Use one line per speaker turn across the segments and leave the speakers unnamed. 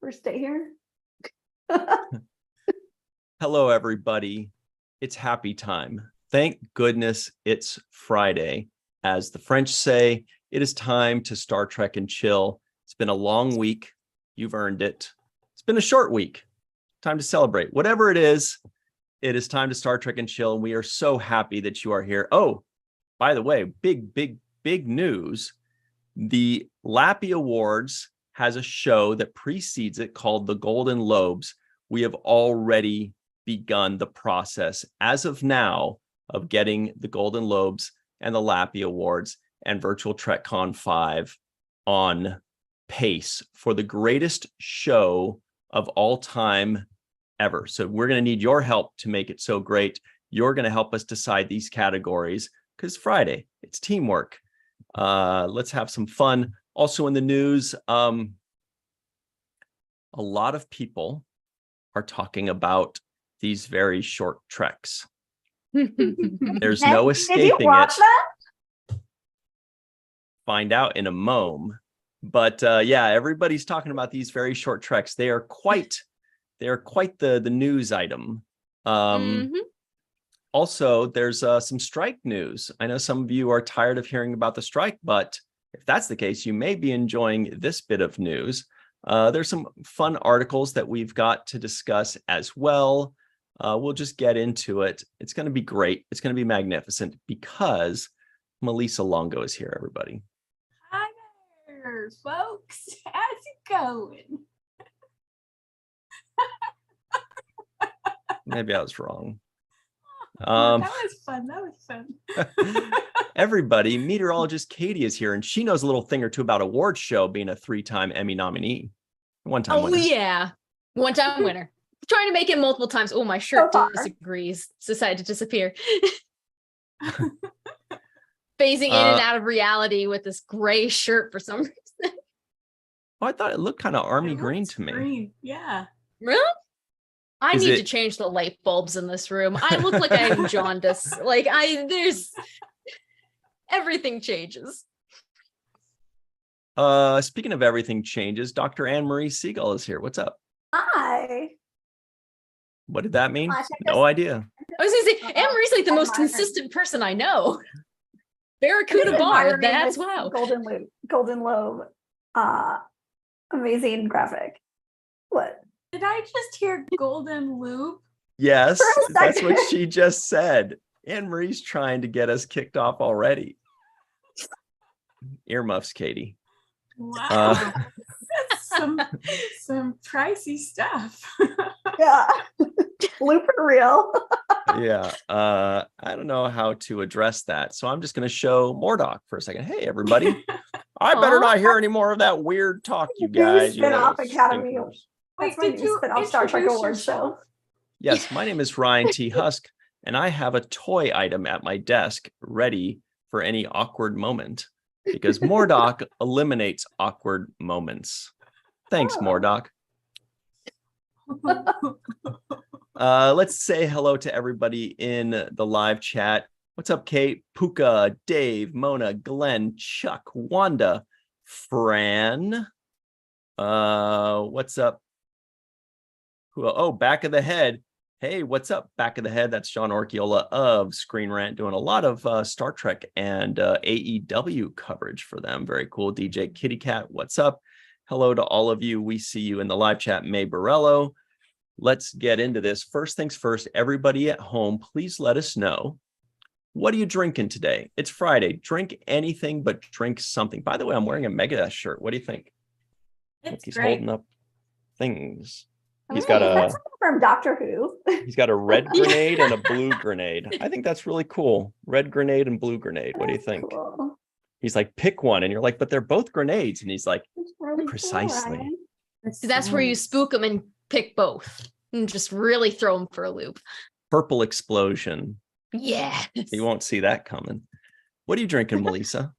first day here.
Hello, everybody. It's happy time. Thank goodness it's Friday. As the French say, it is time to Star Trek and chill. It's been a long week. You've earned it. It's been a short week. Time to celebrate. Whatever it is time to Star Trek and chill. And we are so happy that you are here. Oh, by the way, big news. The Lappy Awards has a show that precedes it called the Golden Lobes. We have already begun the process as of now of getting the Golden Lobes and the Lappy Awards and Virtual TrekCon 5 on pace for the greatest show of all time ever. So we're going to need your help to make it so great. You're going to help us decide these categories because Friday, it's teamwork. Let's have some fun. Also in the news, a lot of people are talking about these very short treks. There's no escaping
Did you watch
it.
That?
Find out in a moment. But yeah, everybody's talking about these very short treks. They are quite the news item. Also, there's some strike news. I know some of you are tired of hearing about the strike, but if that's the case, you may be enjoying this bit of news. There's some fun articles that we've got to discuss as well. We'll just get into it. It's going to be great. It's going to be magnificent because Melissa Longo is here, everybody.
Hi there, folks. How's it going?
Maybe I was wrong.
That was fun.
Everybody, meteorologist Katie is here, and she knows a little thing or two about awards show, being a 3-time Emmy nominee. One-time winner.
Yeah. One-time winner. Trying to make it multiple times. Oh, my shirt disagrees. It's decided to disappear. Phasing in and out of reality with this gray shirt for some reason.
Oh, I thought it looked kind of army green to me.
Green. Yeah.
Really? I need to change the light bulbs in this room. I look like I am jaundice. Everything changes.
Speaking of everything changes, Dr. Anne-Marie Siegel is here. What's up?
Hi.
What did that mean? No idea.
I was going to say, Anne-Marie's like the most consistent person I know. Barracuda Bar, that's wow.
Golden Lobe. Amazing graphic. What?
Did I just hear Golden Loop?
Yes, that's what she just said. Anne-Marie's trying to get us kicked off already. Earmuffs, Katie.
Wow. That's some pricey stuff.
Yeah. Blooper reel.
Yeah. I don't know how to address that. So I'm just going to show Mordock for a second. Hey, everybody. I better not hear any more of that weird talk, you guys.
Spin-off Academy.
Wait, did you
spin-off Star Trek Awards show?
Yes, my name is Ryan T. Husk, and I have a toy item at my desk ready for any awkward moment because Mordock eliminates awkward moments. Thanks, Mordock. Let's say hello to everybody in the live chat. What's up, Kate, Puka, Dave, Mona, Glenn, Chuck, Wanda, Fran. What's up? Oh, Back of the Head. Hey, what's up, Back of the Head? That's John Orchiola of Screen Rant, doing a lot of Star Trek and AEW coverage for them. Very cool. DJ Kitty Cat, what's up? Hello to all of you. We see you in the live chat. May Borello. Let's get into this. First things first, everybody at home, please let us know. What are you drinking today? It's Friday. Drink anything, but drink something. By the way, I'm wearing a Megadeth shirt. What do you think? He's
great.
Holding up things. He's
That's
got
something from Doctor Who.
He's got a red grenade and a blue grenade. I think that's really cool. Red grenade and blue grenade. What do you think?
Cool.
He's like, pick one. And you're like, but they're both grenades. And he's like,
Really
precisely.
Cool,
So that's where you spook them and pick both and just really throw them for a loop.
Purple explosion.
Yeah.
You won't see that coming. What are you drinking, Melissa?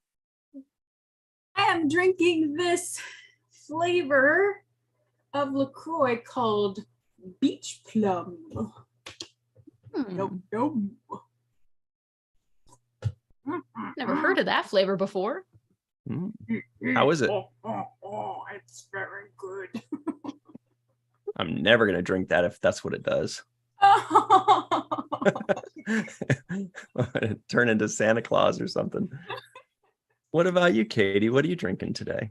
I am drinking this flavor of LaCroix called Beach Plum. Yum, yum.
Never heard of that flavor before.
How is it?
Oh, it's very good.
I'm never going to drink that if that's what it does. Turn into Santa Claus or something. What about you, Katie? What are you drinking today?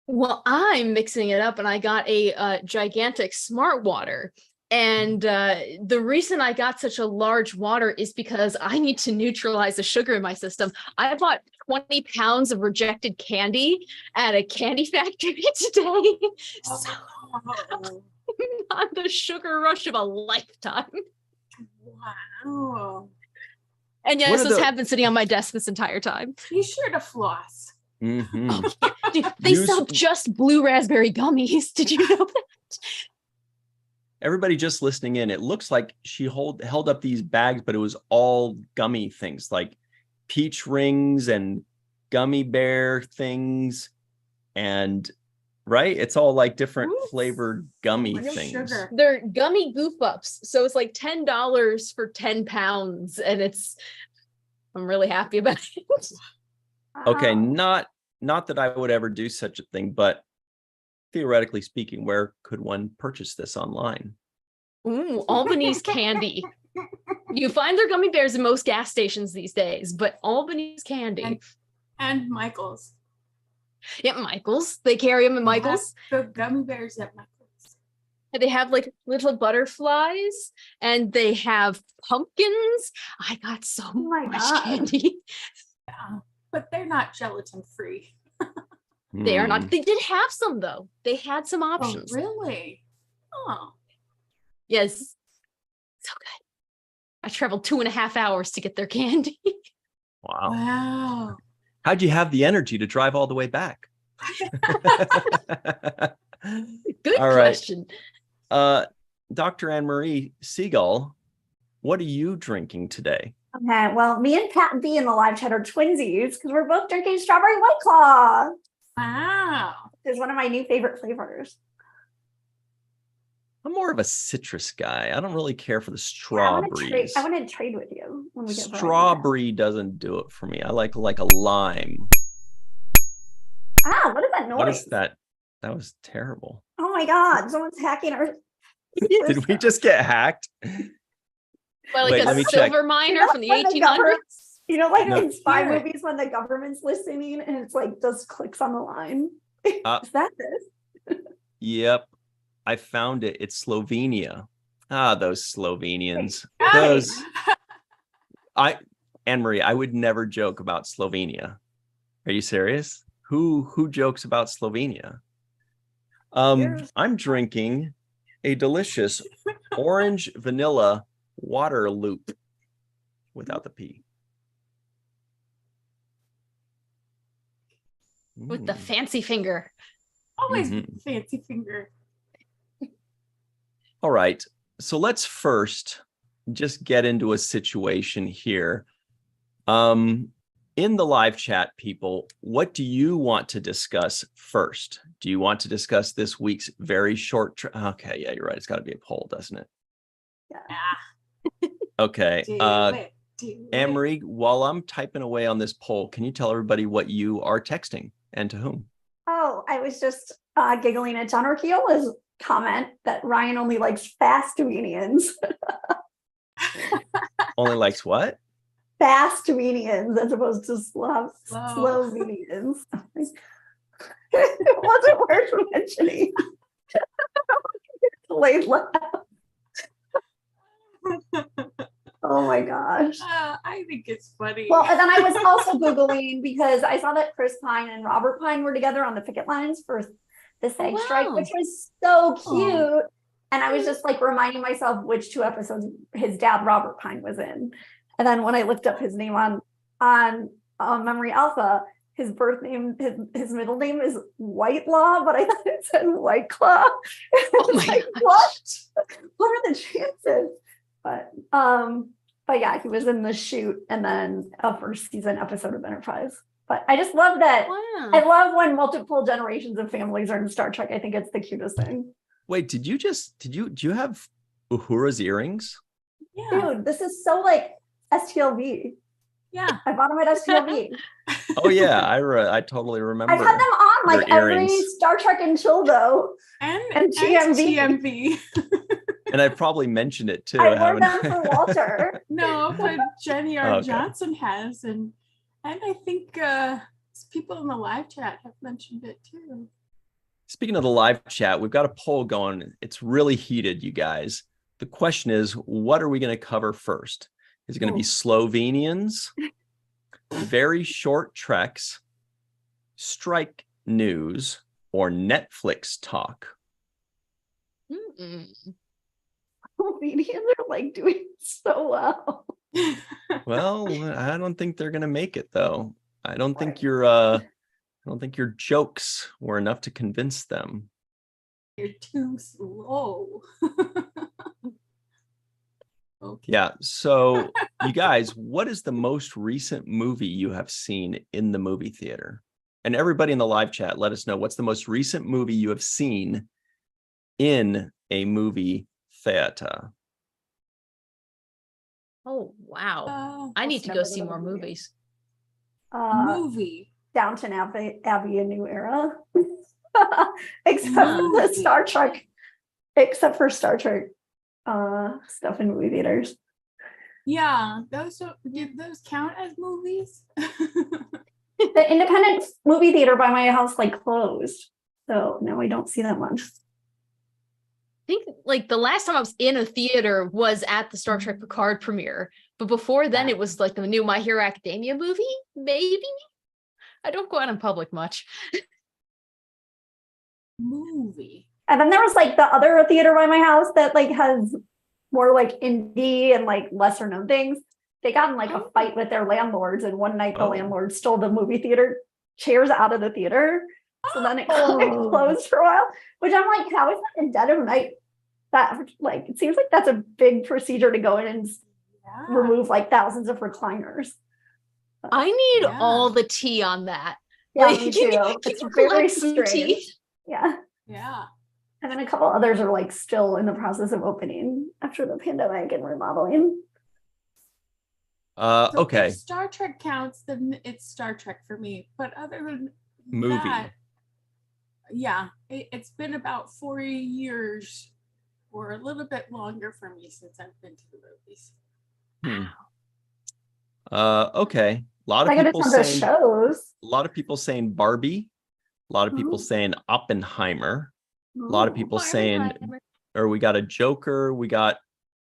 Well, I'm mixing it up and I got a gigantic smart water. And the reason I got such a large water is because I need to neutralize the sugar in my system. I bought 20 pounds of rejected candy at a candy factory today. So on the sugar rush of a lifetime.
Wow.
And
What
yes,
are
this
the-
has been sitting on my desk this entire time.
Be sure to floss.
Mhm.
Dude, they
Use-
sell just blue raspberry gummies. Did you know that?
Everybody just listening in, it looks like she held up these bags, but it was all gummy things like peach rings and gummy bear things. And right, it's all like different
Oops.
flavored gummy
What is
things.
sugar?
They're gummy goof ups. So it's like $10 for 10 pounds. And I'm really happy about it.
Okay,
Wow.
not that I would ever do such a thing, but theoretically speaking, where could one purchase this online?
Ooh, Albany's candy. You find their gummy bears in most gas stations these days, but Albany's candy.
And Michael's.
Yeah, Michael's. They carry them at Michael's.
The gummy bears at Michael's.
And they have like little butterflies and they have pumpkins. I got so
my
much
God.
candy.
Yeah. But they're not gelatin free.
They are
Hmm.
not. They did have some though. They had some
Oh,
options.
really? Oh.
Yes. So good. I traveled 2.5 hours to get their candy.
Wow.
Wow.
How'd you have the energy to drive all the way back?
Good
All right.
question.
Dr. Anne-Marie Seagull, what are you drinking today?
Okay, well, me and Pat B in the live chat are twinsies because we're both drinking strawberry White Claw.
Wow.
It's one of my new favorite flavors.
I'm more of a citrus guy. I don't really care for the
Yeah,
strawberries.
I want to trade with you when we get
Strawberry doesn't do it for me. I like a lime.
Ah, what is that noise?
What is that? That was terrible.
Oh my God, someone's hacking our.
Did we just get hacked?
By like
Wait, let
a
me check.
silver miner from the 1800s.
You know, like
No.
in spy
Hear it.
movies when the government's listening and it's like just clicks on the line.
Uh,
Is that this?
Yep. I found it. It's Slovenia. Ah, those Slovenians.
Guys.
Those Anne-Marie, I would never joke about Slovenia. Are you serious? Who jokes about Slovenia?
Here's-
I'm drinking a delicious orange vanilla water loop without the P.
With the
Mm.
fancy finger.
Always
Mhm.
fancy finger.
All right. So let's first just get into a situation here. In the live chat, people, what do you want to discuss first? Do you want to discuss this week's very short? Okay, yeah, you're right. It's got to be a poll, doesn't it?
Ah,
Okay.
do it. Do it.
Anne-Marie, while I'm typing away on this poll, can you tell everybody what you are texting and to whom?
Oh, I was just giggling at John Orquiola's comment that Ryan only likes fast comedians.
Only likes what?
Fast comedians as opposed to slow
Slow.
comedians. It wasn't worth mentioning. Delayed laugh. Oh my gosh.
I think it's funny.
Well, and then I was also Googling because I saw that Chris Pine and Robert Pine were together on the picket lines for the SAG strike,
Wow.
which was so cute.
Oh.
And I was just like reminding myself which 2 episodes his dad, Robert Pine, was in. And then when I looked up his name on Memory Alpha, his birth name, his middle name is Whitelaw, but I thought it said White Claw.
Oh my
Like,
gosh.
what are the chances? But yeah, he was in the shoot and then a first season episode of Enterprise. But I just love that.
Wow.
I love when multiple generations of families are in Star Trek. I think it's the cutest thing.
Wait, do you have Uhura's earrings?
yeah.
Dude, this is so like STLV.
Yeah.
I bought them at STLV.
Oh yeah, I totally remember.
I've had them on on
your
like every
earrings.
Star Trek and Chill though. And TMV.
TMV.
And I probably mentioned it too,
I wore
haven't
them for Walter.
No, but Jenny R.
Okay.
Johnson has, and I think people in the live chat have mentioned it too.
Speaking of the live chat, we've got a poll going. It's really heated, you guys. The question is, what are we going to cover first? Is it going to be Slovenians, very short treks, strike news, or Netflix talk?
Comedians are like doing so well.
Well, I don't think they're going to make it though. I don't think your jokes were enough to convince them.
You're too slow. Okay.
Yeah. So you guys, what is the most recent movie you have seen in the movie theater? And everybody in the live chat, let us know what's the most recent movie you have seen in a movie theater.
Oh, wow. I need to go see more movies.
Movie.
Downton Abbey, A New Era. Except for the Star Trek. Except for Star Trek stuff in movie theaters.
Yeah, did those count as movies?
The independent movie theater by my house like closed. So now I don't see that much.
I think like the last time I was in a theater was at the Star Trek Picard premiere. But before then, it was like the new My Hero Academia movie, maybe? I don't go out in public much.
Movie.
And then there was like the other theater by my house that like has more like indie and like lesser known things. They got in like a fight with their landlords, and one night the landlord stole the movie theater chairs out of the theater. So then it closed for a while, which I'm like, how is that in dead of night? That like it seems like that's a big procedure to go in and remove like thousands of recliners.
I need all the tea on that.
Yeah,
like,
me too. It's very strange. Yeah.
Yeah.
And then a couple others are like still in the process of opening after the pandemic and remodeling.
So
Okay.
if Star Trek counts, then it's Star Trek for me. But other than
Movie.
that, yeah, it's been about 4 years or a little bit longer for me since I've been to the movies.
Okay. A lot of
I gotta
people
tell the
saying
shows.
a lot of people saying Barbie, a lot of people saying Oppenheimer, a lot of people saying, or we got a Joker, we got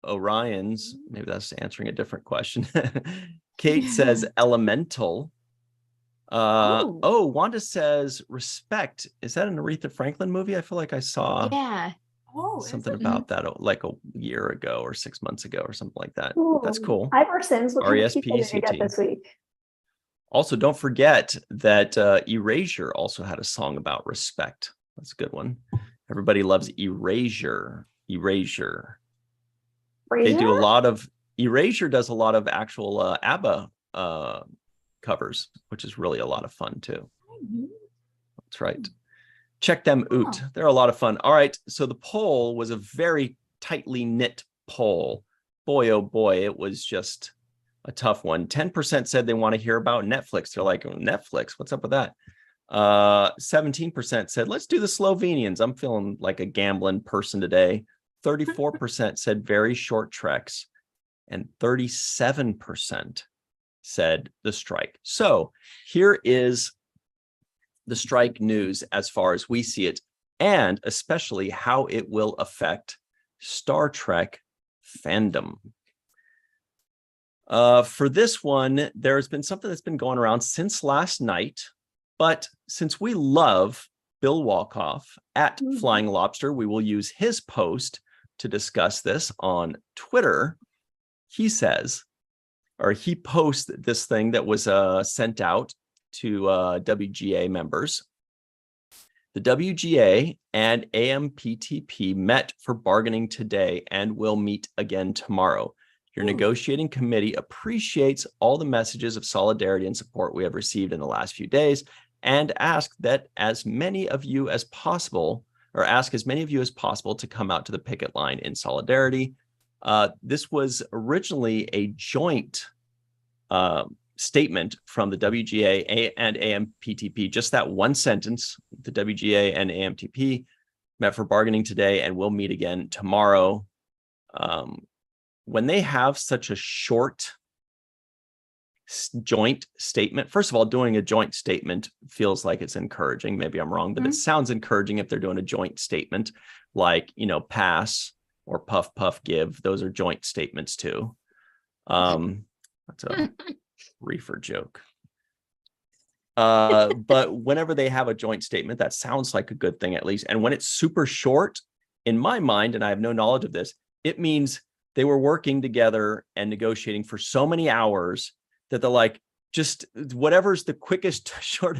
Orion's. Maybe that's answering a different question. Kate says Elemental. Wanda says Respect. Is that an Aretha Franklin movie? I feel like I saw something about that like a year ago or 6 months ago or something like that. That's cool.
Iversons, what kind of people did you get
RESPECT.
this week?
Also, don't forget that Erasure also had a song about respect. That's a good one. Everybody loves Erasure. Erasure. They do a lot of Erasure does a lot of actual ABBA covers, which is really a lot of fun too. That's right. Check them out. They're a lot of fun. All right. So the poll was a very tightly knit poll. Boy, oh boy, it was just a tough one. 10% said they want to hear about Netflix. They're like, oh, Netflix, what's up with that? 17% said, let's do the Slovenians. I'm feeling like a gambling person today. 34% said very short treks. And 37% said the strike. So here is the strike news as far as we see it, and especially how it will affect Star Trek fandom. For this one, there's been something that's been going around since last night, but since we love Bill Walkoff at Flying Lobster, we will use his post to discuss this on Twitter. He says, or he posts this thing that was sent out to WGA members. The WGA and AMPTP met for bargaining today and will meet again tomorrow. Your negotiating committee appreciates all the messages of solidarity and support we have received in the last few days and ask that as many of you as possible, or ask as many of you as possible to come out to the picket line in solidarity. This was originally a joint statement from the WGA and AMPTP, just that one sentence. The WGA and AMTP met for bargaining today and will meet again tomorrow. When they have such a short joint statement, first of all, doing a joint statement feels like it's encouraging. Maybe I'm wrong, but it sounds encouraging if they're doing a joint statement, like, pass or puff, puff, give. Those are joint statements too. That's a reefer joke. But whenever they have a joint statement, that sounds like a good thing, at least. And when it's super short, in my mind, and I have no knowledge of this, it means they were working together and negotiating for so many hours that they're like, just whatever's the quickest short.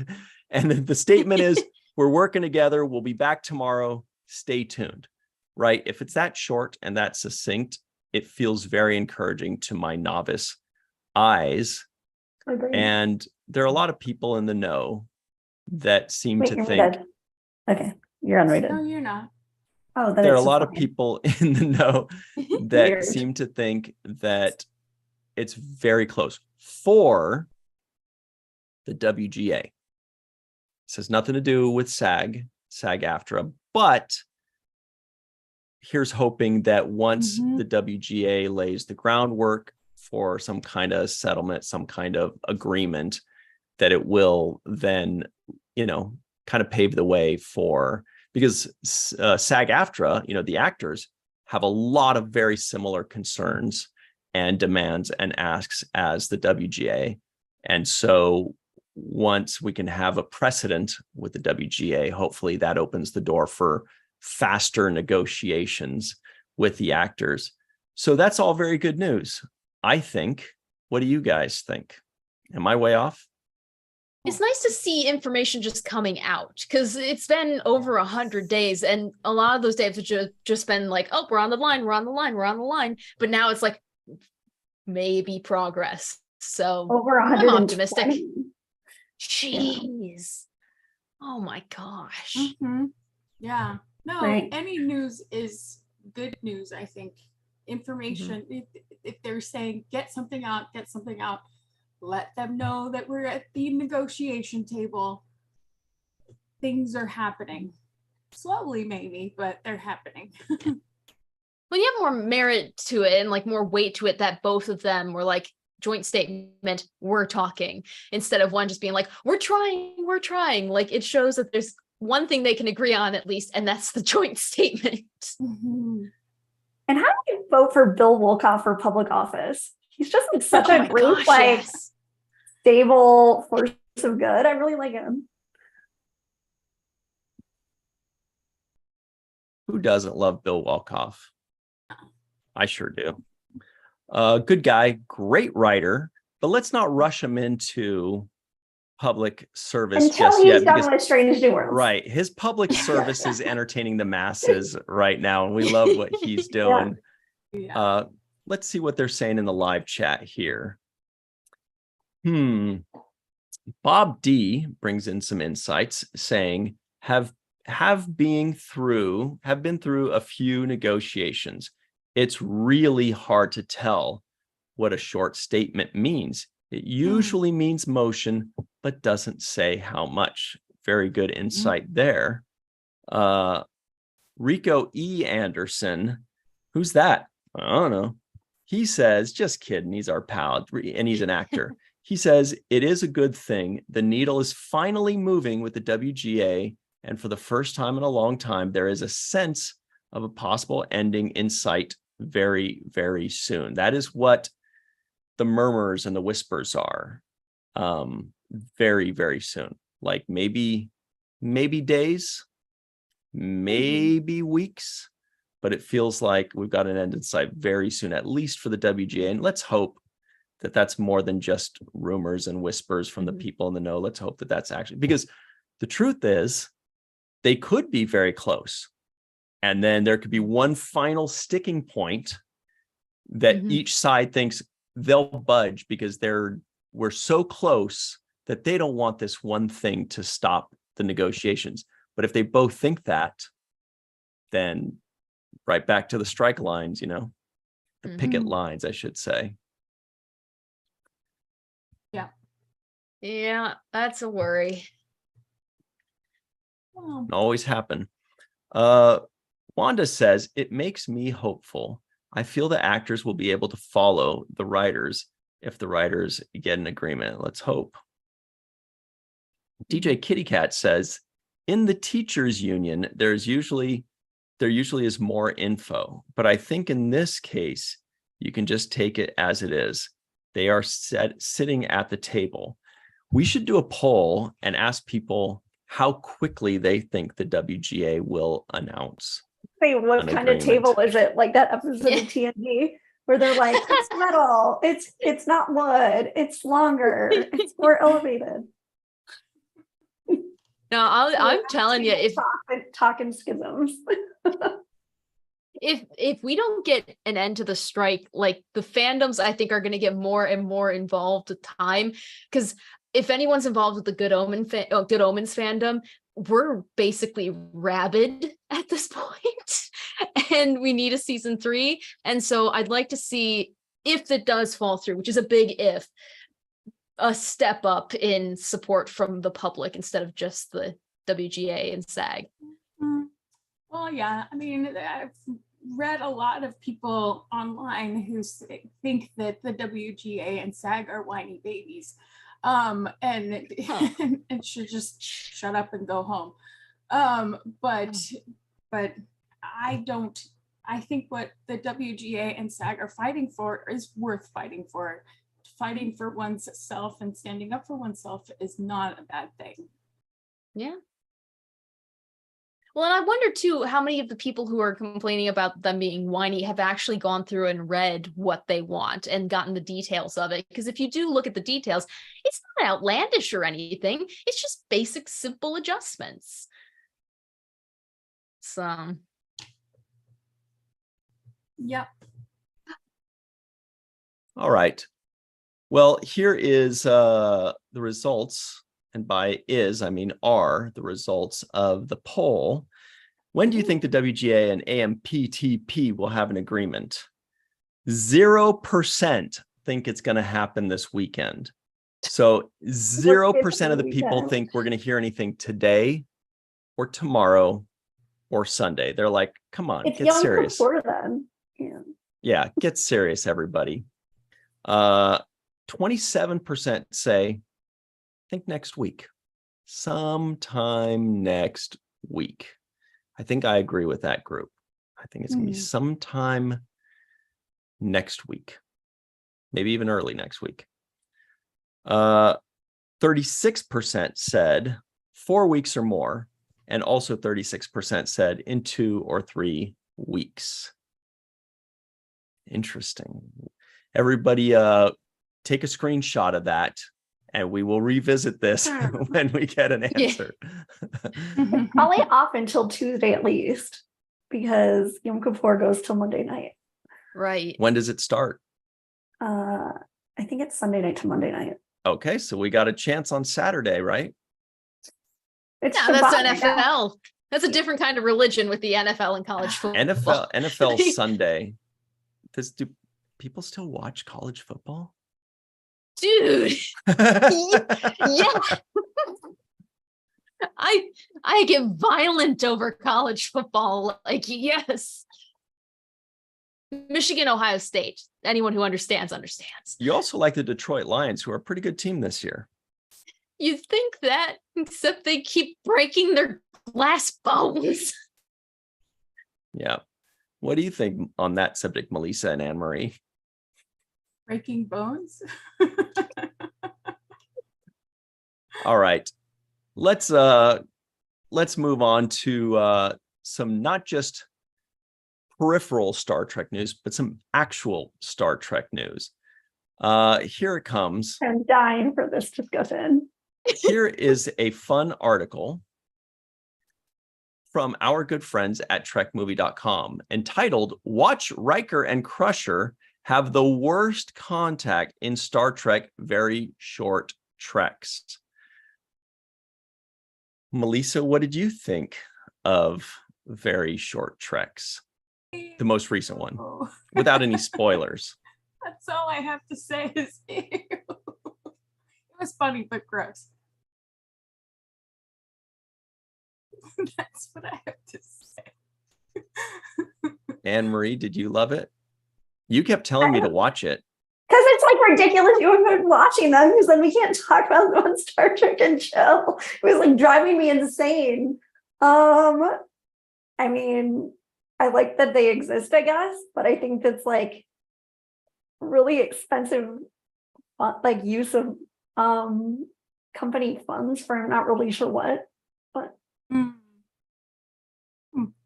And the statement is, we're working together. We'll be back tomorrow. Stay tuned. Right? If it's that short and that succinct, it feels very encouraging to my novice eyes. And there are a lot of people in the know that seem to
you're
think.
muted. Okay, you're unrated.
No, you're not.
Oh,
There are a lot of people in the know that
Weird.
seem to think that it's very close for the WGA. This has nothing to do with SAG-AFTRA, but here's hoping that once the WGA lays the groundwork for some kind of settlement, some kind of agreement, that it will then, kind of pave the way for, because SAG-AFTRA, the actors have a lot of very similar concerns and demands and asks as the WGA. And so once we can have a precedent with the WGA, hopefully that opens the door for faster negotiations with the actors. So that's all very good news, I think. What do you guys think? Am I way off?
It's nice to see information just coming out, because it's been over 100 days, and a lot of those days have just been like, oh, we're on the line, we're on the line, we're on the line. But now it's like maybe progress. So
over
I'm
120.
optimistic. Jeez. Oh my gosh.
Yeah. No,
Right.
any news is good news, I think. Information, if they're saying get something out, let them know that we're at the negotiation table. Things are happening. Slowly, maybe, but they're happening.
When you have more merit to it and like more weight to it, that both of them were like joint statement, we're talking, instead of one just being like, we're trying. Like, it shows that there's one thing they can agree on at least, and that's the joint statement.
And how do you vote for Bill Wolkoff for public office? He's just like such
Oh
a
my
great,
gosh, yes.
stable force of good. I really like him.
Who doesn't love Bill Wolkoff? I sure do. Good guy, great writer, but let's not rush him into public service
Until
just
he's
yet.
done
Because,
with Strange New Worlds.
right, his public service is entertaining the masses right now, and we love what he's doing.
Yeah.
Let's see what they're saying in the live chat here. Bob D brings in some insights, saying have been through a few negotiations. It's really hard to tell what a short statement means. It usually means motion, but doesn't say how much. Very good insight there. Rico E. Anderson, who's that? I don't know. He says, just kidding, he's our pal, and he's an actor. He says, it is a good thing. The needle is finally moving with the WGA, and for the first time in a long time, there is a sense of a possible ending in sight very, very soon. That is what the murmurs and the whispers are. Very, very soon. Like maybe days, maybe weeks, but it feels like we've got an end in sight very soon, at least for the WGA. And let's hope that that's more than just rumors and whispers from the people in the know. Let's hope that that's actually, because the truth is they could be very close. And then there could be one final sticking point that each side thinks they'll budge because we're so close that they don't want this one thing to stop the negotiations. But if they both think that, then right back to the strike lines, the picket lines, I should say.
Yeah.
Yeah, that's a worry.
Well,
Always happen. Wanda says, it makes me hopeful. I feel the actors will be able to follow the writers if the writers get an agreement. Let's hope. DJ Kitty Cat says, in the teachers union, there usually is more info, but I think in this case, you can just take it as it is. They are sitting at the table. We should do a poll and ask people how quickly they think the WGA will announce.
Wait, what
an
kind of
agreement.
table is it? Like that episode of TNG where they're like, it's metal, it's not wood, it's longer, it's more elevated.
No, I'm telling you, if
talking schisms.
if we don't get an end to the strike, like the fandoms, I think are going to get more and more involved with time. Because if anyone's involved with the Good Omens fandom, we're basically rabid at this point, and we need a season 3. And so I'd like to see, if it does fall through, which is a big if, a step up in support from the public instead of just the WGA and SAG.
well, yeah, I mean, I've read a lot of people online who think that the WGA and SAG are whiny babies, and and should just shut up and go home. But I think what the WGA and SAG are fighting for is worth fighting for. Fighting for oneself and standing up for oneself is not a bad thing.
Yeah. Well, and I wonder too, how many of the people who are complaining about them being whiny have actually gone through and read what they want and gotten the details of it. Because if you do look at the details, it's not outlandish or anything. It's just basic, simple adjustments. So.
Yep.
All right. Well, here is the results. And by is, I mean are the results of the poll. When do you think the WGA and AMPTP will have an agreement? 0% think it's going to happen this weekend. So 0% of the people think we're going to hear anything today or tomorrow or Sunday. They're like, come on,
It's
get
Yom
serious.
Kippur then.
Yeah, get serious, everybody. 27% say, think next week, sometime next week. I think I agree with that group. I think it's gonna be sometime next week, maybe even early next week. 36% said 4 weeks or more, and also 36% said in 2 or 3 weeks. Interesting. Everybody take a screenshot of that, and we will revisit this when we get an answer.
It's probably off until Tuesday at least, because Yom Kippur goes till Monday night.
Right.
When does it start?
I think it's Sunday night to Monday night.
Okay, so we got a chance on Saturday, right?
It's
Yeah, that's
Shabbat right now.
NFL. That's a different kind of religion with the NFL and college football.
NFL Sunday. Do people still watch college football?
Dude. Yeah. I get violent over college football. Like, yes. Michigan, Ohio State. Anyone who understands.
You also like the Detroit Lions, who are a pretty good team this year.
You think that, except they keep breaking their glass bones.
Yeah. What do you think on that subject, Melissa and Anne Marie?
Breaking bones.
All right. Let's move on to some not just peripheral Star Trek news, but some actual Star Trek news. Here it comes.
I'm dying for this discussion.
Here is a fun article from our good friends at trekmovie.com entitled, Watch Riker and Crusher Have the Worst Contact in Star Trek Very Short Treks. Melissa, what did you think of Very Short Treks? The most recent one, without any spoilers.
That's all I have to say is ew. It was funny, but gross. That's what I have to say.
Anne Marie, did you love it? You kept telling me to watch it.
Because it's like ridiculous you haven't been watching them, because then we can't talk about them on Star Trek and chill. It was like driving me insane. I mean, I like that they exist, I guess, but I think that's like really expensive, like use of company funds for I'm not really sure what. But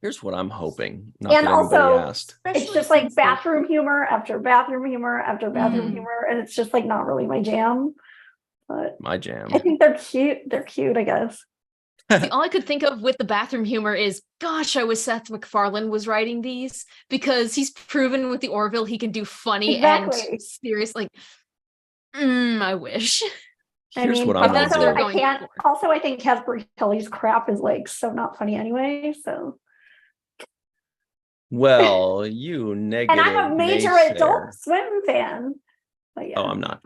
Here's what I'm hoping. Not
and
that anybody
also,
asked.
it's just like bathroom humor after bathroom humor after bathroom humor, and it's just like not really my jam. But
My jam.
I think they're cute. They're cute, I guess.
See, all I could think of with the bathroom humor is, gosh, I wish Seth MacFarlane was writing these, because he's proven with the Orville he can do funny
Exactly.
and serious. Like, I wish.
Here's
I mean,
what I'm
that's what
hoping.
they're going for.
Also, I think Casper Kelly's crap is like so not funny anyway. So,
Well, you negative.
and I'm a major
naysayer.
Adult Swim fan. But yeah,
Oh, I'm not.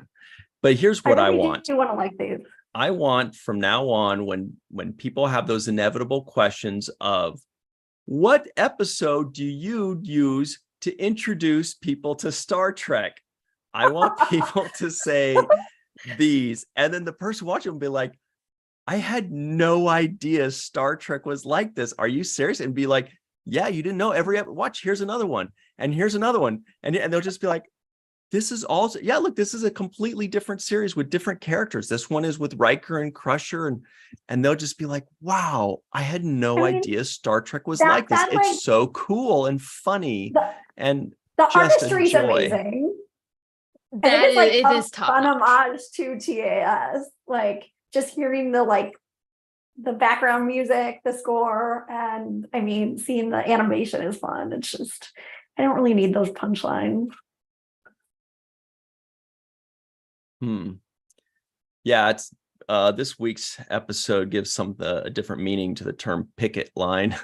But here's what I
really
want.
do want to like these.
I want from now on, when people have those inevitable questions of what episode do you use to introduce people to Star Trek? I want people to say these, and then the person watching will be like, I had no idea Star Trek was like this. Are you serious? And be like, yeah, you didn't know watch, here's another one, and here's another one. And they'll just be like, this is also, yeah, look, this is a completely different series with different characters. This one is with Riker and Crusher, and they'll just be like, wow, I had no idea Star Trek was like this. It's like, so cool and funny, and
the
just
artistry is
enjoy.
amazing.
That
is like
it is top
fun
notch.
homage to TAS, like just hearing the background music, the score, and I mean, seeing the animation is fun. It's just, I don't really need those punchlines.
Yeah, it's this week's episode gives a different meaning to the term picket line.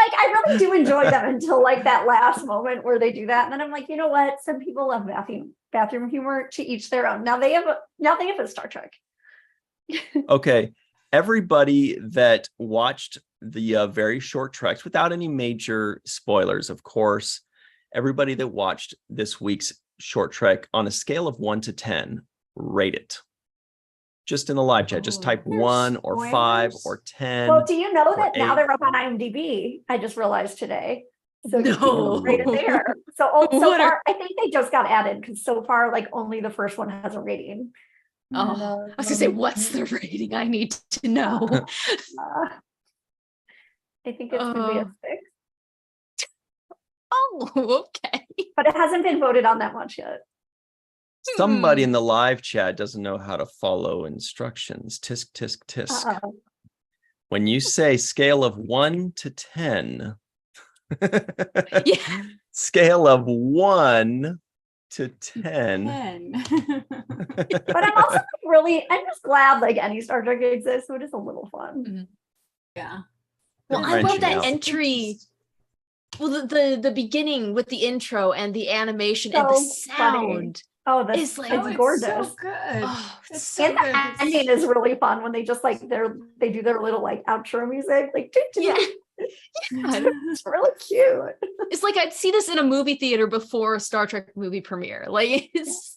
I really do enjoy them until like that last moment where they do that, and then I'm like, you know what? Some people love bathroom humor, to each their own. Now they have a Star Trek.
Okay, everybody that watched the very short treks without any major spoilers, of course, everybody that watched this week's short trek, on a scale of 1 to 10, rate it. Just in the live chat, just type 1 or 5 or 10.
Well, do you know that now
8.
they're up on IMDb? I just realized today. So
No.
you can rate it there. So far, I think they just got added, because so far, like only the first one has a rating.
Oh, I was gonna say, what's the rating? I need to know.
I think it's gonna be a 6.
Oh, okay.
But it hasn't been voted on that much yet.
Somebody in the live chat doesn't know how to follow instructions. Tisk, tisk, tisk.
Uh-oh.
When you say scale of 1 to 10,
Yeah.
Scale of 1 to 10.
10.
But I'm also I'm just glad like any Star Trek exists, so it is a little fun.
Yeah.
Well, I love that entry. Well, the beginning with the intro and the animation and the
So funny.
sound.
Oh,
It's like-
it's gorgeous.
It's so good.
Oh,
It's
so
And
so
the
good.
ending is really fun when they just like they do their little like outro music, like
Yeah.
it's really cute.
It's like I'd see this in a movie theater before a Star Trek movie premiere. Like it's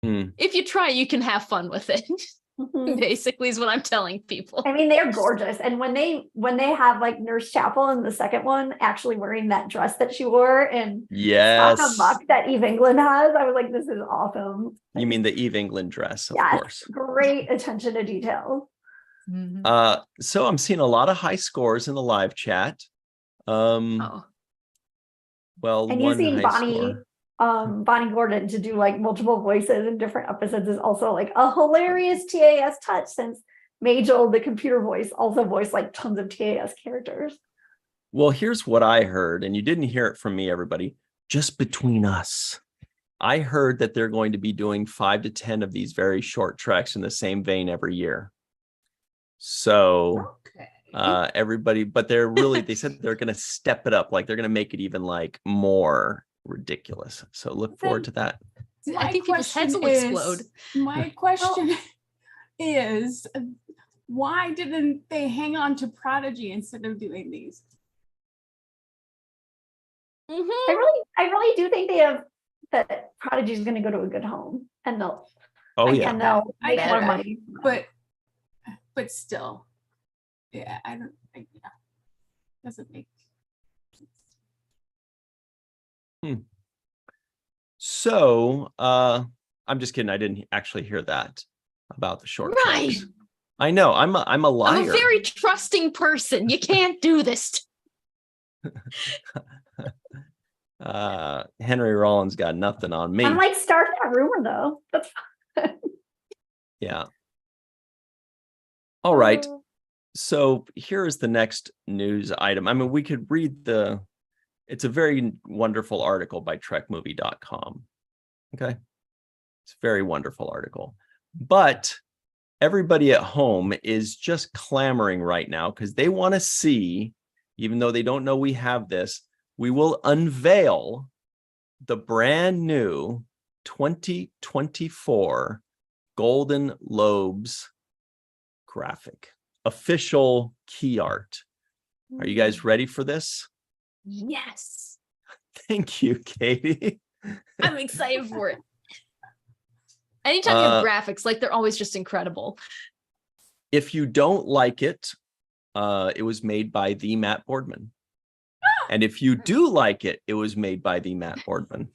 if you try, you can have fun with it.
Mhm.
Basically, is what I'm telling people.
I mean, they're gorgeous, and when they have like Nurse Chapel in the second one actually wearing that dress that she wore and
Yes.
muck that Eve England has, I was like, this is awesome.
You mean the Eve England dress, of
Yes,
course.
great attention to detail.
So I'm seeing a lot of high scores in the live chat.
Oh,
Well,
And
one
using
high score.
Bonnie Gordon to do like multiple voices in different episodes is also like a hilarious TAS touch, since Majel, the computer voice, also voiced like tons of TAS characters.
Well, here's what I heard, and you didn't hear it from me, everybody. Just between us, I heard that they're going to be doing 5 to 10 of these very short treks in the same vein every year. So
Okay.
everybody, but they said they're going to step it up. Like they're going to make it even like more ridiculous. So look forward to that.
I think people's heads will explode.
My question is, why didn't they hang on to Prodigy instead of doing these?
I really do think they have that Prodigy is going to go to a good home, and they'll and they'll make more money.
But still, yeah, doesn't make sense.
So I'm just kidding. I didn't actually hear that about the short tracks. I know. I'm a liar.
I'm a very trusting person. You can't do this.
Henry Rollins got nothing on me.
I'm like, start that rumor though. That's fine.
Yeah. All right. So here is the next news item. I mean, we could read it's a very wonderful article by trekmovie.com. Okay. It's a very wonderful article. But everybody at home is just clamoring right now because they want to see, even though they don't know we have this, we will unveil the brand new 2024 Golden Lobes graphic, official key art. Are you guys ready for this?
Yes.
Thank you, Katie.
I'm excited for it. Anytime you have graphics, like they're always just incredible.
If you don't like it, it was made by the Matt Boardman. And if you do like it, it was made by the Matt Boardman.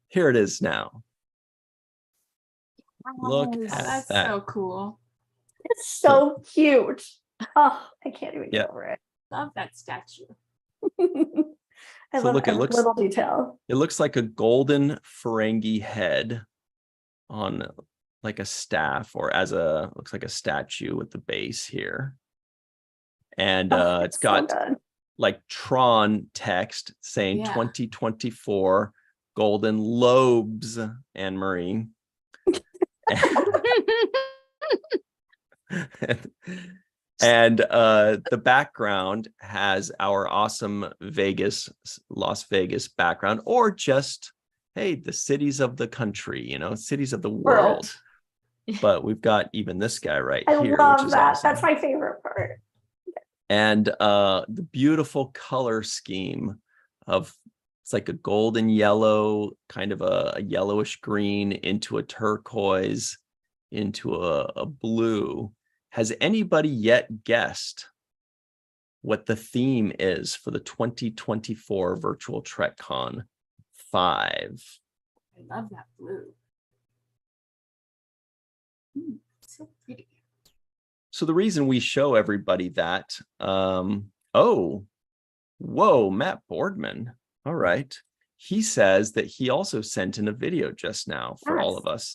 Here it is now. Look at
That's
that.
so cool.
It's so cute. Oh, I can't even get over it.
Love that statue.
I
So
love
look, it
every
looks-
little detail.
It looks like a golden Ferengi head on like a staff, or looks like a statue with the base here. And it's got like Tron text saying 2024 Golden Lobes, Anne Marie. And the background has our awesome Las Vegas background, or just, hey, the cities of the country, cities of the world. But we've got even this guy right here.
I love
which is
that.
awesome.
That's my favorite part.
And the beautiful color scheme of, it's like a golden yellow, kind of a yellowish green into a turquoise, into a blue. Has anybody yet guessed what the theme is for the 2024 Virtual TrekCon 5?
I love that blue. So pretty.
So the reason we show everybody that, whoa, Matt Boardman. All right. He says that he also sent in a video just now for all of us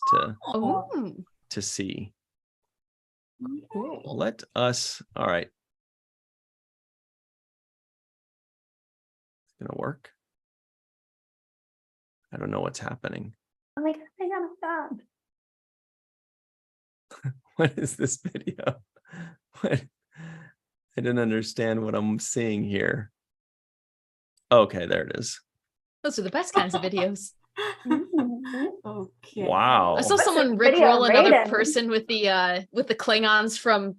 to see.
Cool.
Let us, all right. It's gonna work. I don't know what's happening.
I'm like, I got it done.
What is this video? What? I didn't understand what I'm seeing here. Okay, there it is.
Those are the best kinds of videos.
Okay.
Wow.
I saw
What's
someone
this video
rickroll another
rated?
person with the Klingons from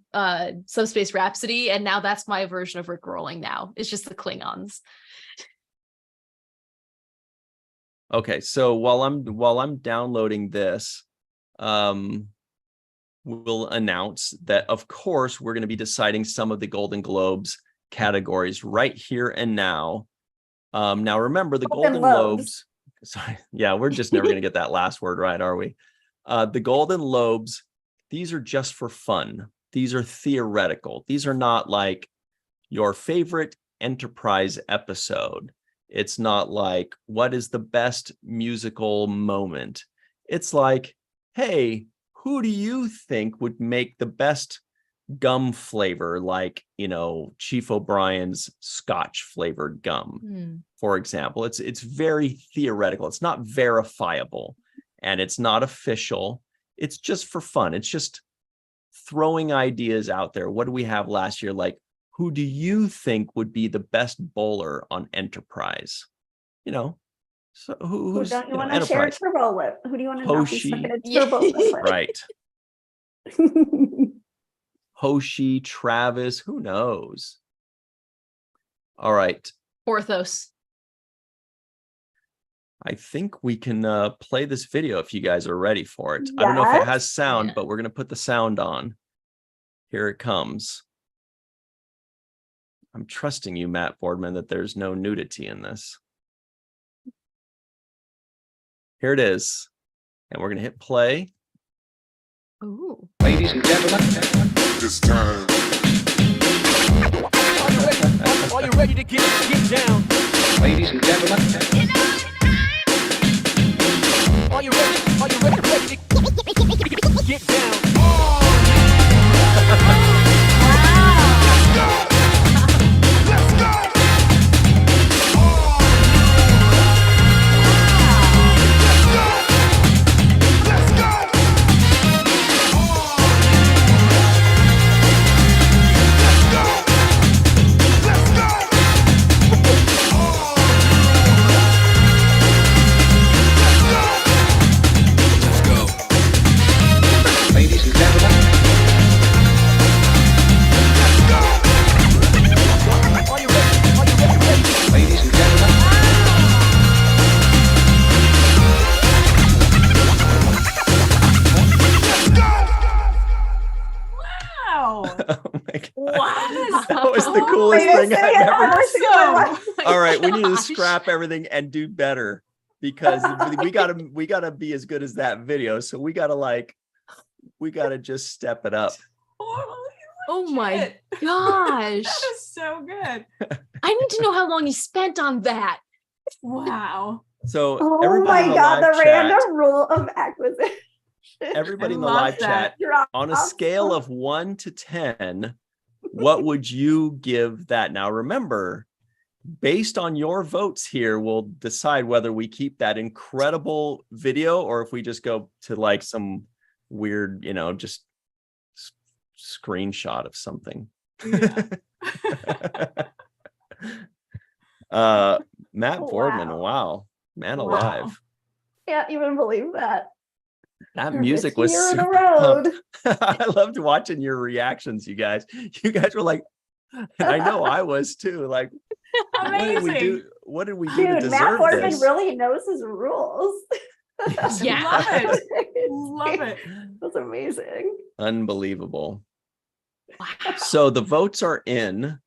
Subspace Rhapsody, and now that's my version of rickrolling now. It's just the Klingons.
Okay, so while I'm downloading this, we'll announce that, of course, we're going to be deciding some of the Golden Globes categories right here and now. Now, remember, the Golden Lobes. Sorry, yeah, we're just never going to get that last word right, are we? The Golden Lobes, these are just for fun. These are theoretical. These are not like your favorite Enterprise episode. It's not like, what is the best musical moment? It's like, hey, who do you think would make the best gum flavor, like, Chief O'Brien's Scotch flavored gum, for example? It's very theoretical. It's not verifiable, and it's not official. It's just for fun. It's just throwing ideas out there. What do we have last year? Like, who do you think would be the best bowler on Enterprise? So who's
don't you want to share
Enterprise?
turbo with? Who do you want to not be
Hoshi.
stuck in a turbo with?
Right. Hoshi, Travis, who knows? All right.
Porthos.
I think we can play this video if you guys are ready for it. I don't know if it
Yes.
has sound,
Yeah.
but we're going to put the sound on. Here it comes. I'm trusting you, Matt Boardman, that there's no nudity in this. Here it is. And we're going to hit play.
Ooh.
Ladies and gentlemen,
This time.
Are you ready to get down?
ladies and gentlemen,
Are you ready to get down?
Let's go. Let's go. Let's go.
ladies and gentlemen,
Are you ready?
ladies and gentlemen,
Wow.
Oh my God.
Wow.
That was the
Oh,
coolest
Wait a
thing I've
second,
ever
I was
Awesome.
thinking,
All right, we need to
Gosh.
scrap everything and do better because we gotta be as good as that video. So we gotta just step it up.
Totally
Oh my
legit.
gosh.
That is so good.
I need to know how long you spent on that.
Wow.
So
Oh
everybody in
my
the
God,
live
the
chat,
random rule of acquisition.
everybody
I
in the
love
live
that.
chat,
You're
on a
awesome.
scale of 1 to 10, what would you give that? Now, remember, based on your votes here, we'll decide whether we keep that incredible video or if we just go to like some weird, just screenshot of something.
Yeah.
Matt Boardman,
Wow.
wow, man
Wow.
alive.
Can't even believe that.
That
Your
music
fifth
was
year in a
super
row.
pumped. I loved watching your reactions, you guys. You guys were like, and I know I was too. Like, what did we
Amazing.
do? What did we do to
Dude, Matt
deserve
Boardman
this?
really knows his rules.
Yeah.
Love it. Love it.
That's amazing.
Unbelievable.
Wow.
So the votes are in.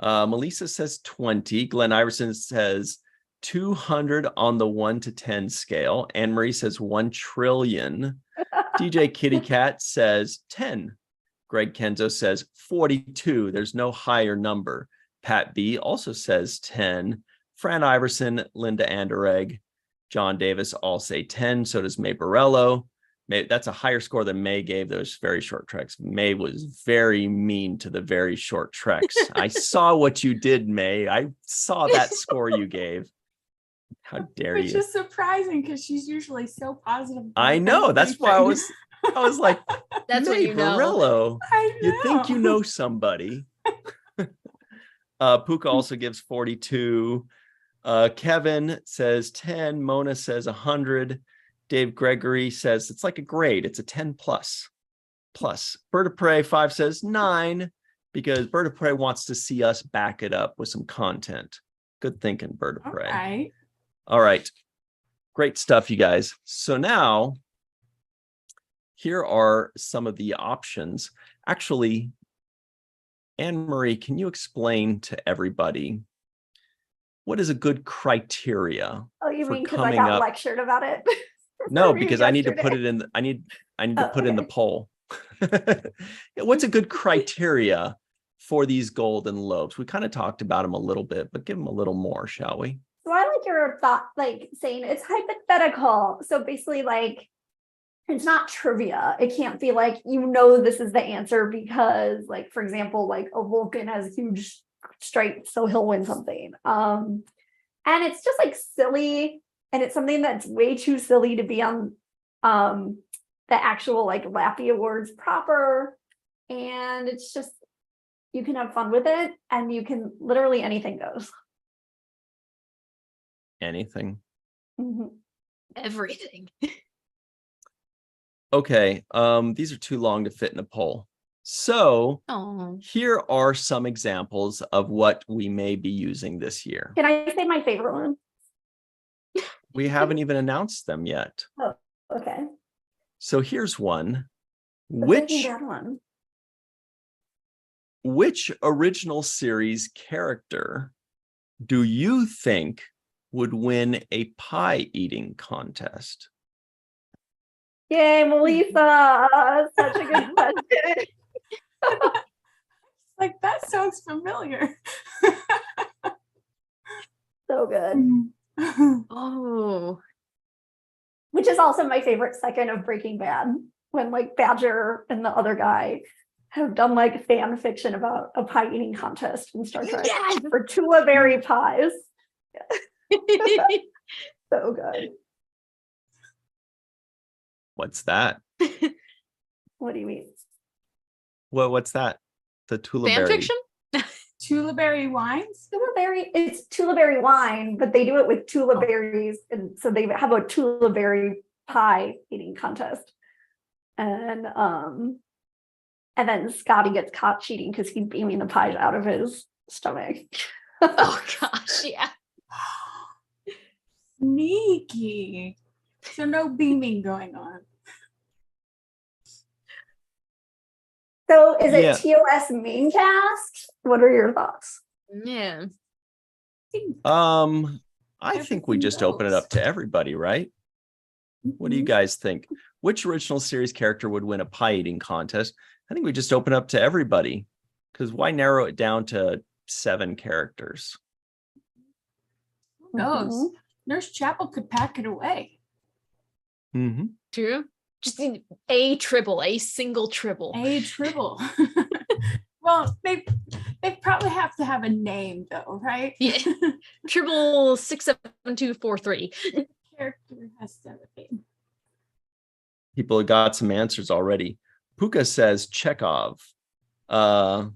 Melissa says 20. Glenn Iverson says 200 on the 1 to 10 scale. Anne Marie says 1 trillion. DJ Kitty Cat says 10. Greg Kenzo says 42. There's no higher number. Pat B also says 10. Fran Iverson, Linda Anderegg, John Davis all say 10. So does May Borello. May, that's a higher score than May gave those very short treks. May was very mean to the very short treks. I saw what you did, May. I saw that score you gave. How dare
Which
you?
is surprising because she's usually so positive.
I know. That's why I was like,
That's when
May
you know.
Borello.
I know.
You think you know somebody. Puka also gives 42. Kevin says 10. Mona says 100. Dave Gregory says it's like a grade. It's a 10 plus. Bird of Prey 5 says 9 because Bird of Prey wants to see us back it up with some content. Good thinking, Bird of
All
Prey.
right.
All right. Great stuff, you guys. So now here are some of the options. Actually, Anne Marie, can you explain to everybody what is a good criteria?
Oh, you
For
mean because I
coming
got
up-
lectured about it?
No,
from you
because I need to
yesterday?
put it in. I need to
Oh,
put in the
okay.
poll. What's a good criteria for these golden lobes? We kind of talked about them a little bit, but give them a little more, shall we?
So I like your thought, like saying it's hypothetical. So basically, like, it's not trivia. It can't be like, this is the answer because, like, for example, like a Vulcan has a huge strike, so he'll win something. And it's just like silly, and it's something that's way too silly to be on the actual like Laffy Awards proper. and it's just, you can have fun with it, and you can literally anything goes.
Anything.
Mhm.
Everything.
Okay, these are too long to fit in a poll. So
Oh,
here are some examples of what we may be using this year.
Can I say my favorite one?
We haven't even announced them yet.
Okay.
So here's one.
The Breaking
Which
Bad one.
original series character do you think would win a pie eating contest?
Yay, Melissa! Such a good question.
Like, that sounds familiar.
So good.
oh,
Which is also my favorite second of Breaking Bad, when like Badger and the other guy have done like fan fiction about a pie eating contest in Star Trek
yes.
for Tula berry pies. So good.
What's that?
What do you mean?
What's that? The Tula
Fan
berry.
fiction?
Tula berry wines?
Tula berry, it's Tula berry wine, but they do it with Tula berries, and so they have a Tula berry pie eating contest. And then Scotty gets caught cheating because he's beaming the pies out of his stomach.
Oh gosh, yeah.
Sneaky. So no beaming going on.
So is it
Yeah.
TOS main cast? What are your thoughts?
Yeah.
I think we
Everything
just open it
goes.
up to everybody, right? What do you guys think? Which original series character would win a pie eating contest? I think we just open up to everybody, because why narrow it down to 7 characters?
Who knows?
Mhm.
Nurse Chapel could pack it away.
Mm-hmm.
True. Just need a single tribble.
A tribble. Well, they probably have to have a name though, right?
Yeah. Tribble 67243.
Character has to have a name.
People have got some answers already. Puka says Chekhov.
It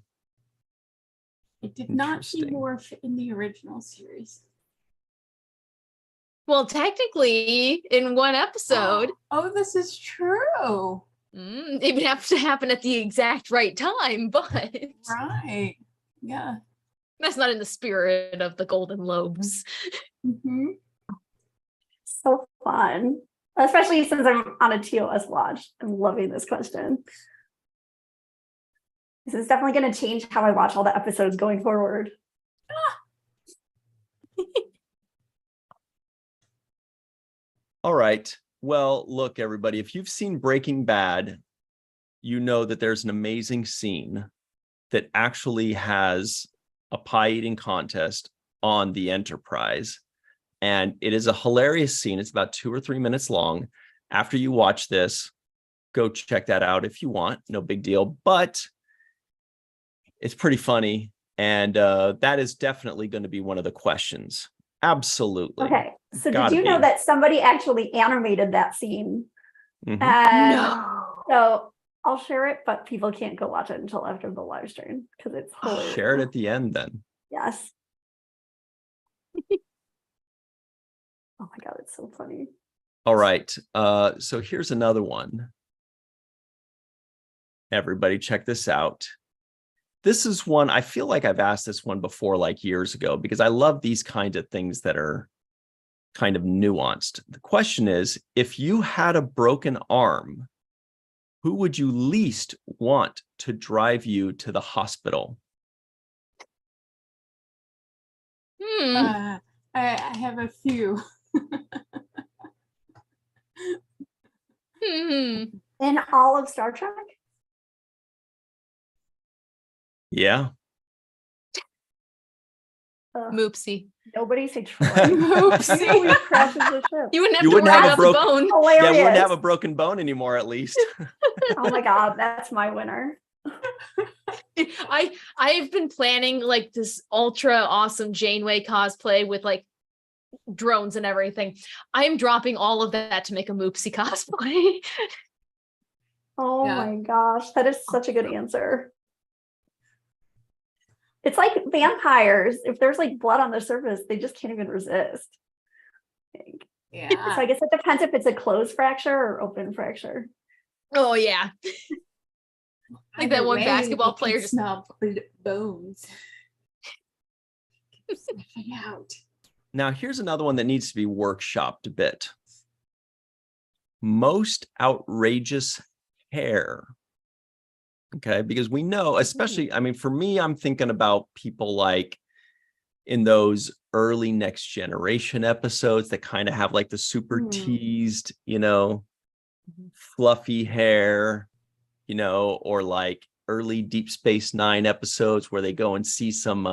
did not
Interesting.
morph in the original series.
Well, technically, in one episode,
Oh, this is true.
it would have to happen at the exact right time, but
Right. Yeah.
that's not in the spirit of the Golden Lobes.
Mm-hmm.
So fun. Especially since I'm on a TOS watch. I'm loving this question. This is definitely going to change how I watch all the episodes going forward.
All right. Well, look, everybody, if you've seen Breaking Bad, you know that there's an amazing scene that actually has a pie eating contest on the Enterprise. And it is a hilarious scene. It's about 2 or 3 minutes long. After you watch this, go check that out if you want. No big deal, but it's pretty funny. And that is definitely going to be one of the questions. Absolutely.
Okay. So
Gotta
did you know
be.
that somebody actually animated that scene?
Mhm.
And
No.
so I'll share it, but people can't go watch it until after the live stream because it's hilarious.
Share it at the end then.
Yes. Oh my God, it's so funny.
All right. So here's another one. Everybody check this out. This is one, I feel like I've asked this one before, like years ago, because I love these kinds of things that are kind of nuanced. The question is, if you had a broken arm, who would you least want to drive you to the hospital?
I have a few.
In all of Star Trek?
Yeah.
Moopsie.
Nobody say Troy.
Oopsie.
He always crashes the ship.
You wouldn't have
You
to
wouldn't
worry
have a
about the
broke-
bone.
Hilarious.
Yeah, we wouldn't have a broken bone anymore, at least.
Oh my God, that's my winner.
I've been planning like this ultra awesome Janeway cosplay with like drones and everything. I'm dropping all of that to make a Moopsie cosplay.
Oh
Yeah.
my gosh, that is such a good answer. It's like vampires. If there's like blood on the surface, they just can't even resist. I think. So
Yeah.
I guess it depends if it's a closed fracture or open fracture.
Oh yeah. Like that
Either
one
way,
basketball
you can
player just-
smell bones. Sniffing out.
Now, here's another one that needs to be workshopped a bit. Most outrageous hair. Okay, because we know, especially, I mean, for me, I'm thinking about people like in those early Next Generation episodes that kind of have like the super teased, fluffy hair, or like early Deep Space Nine episodes where they go and see some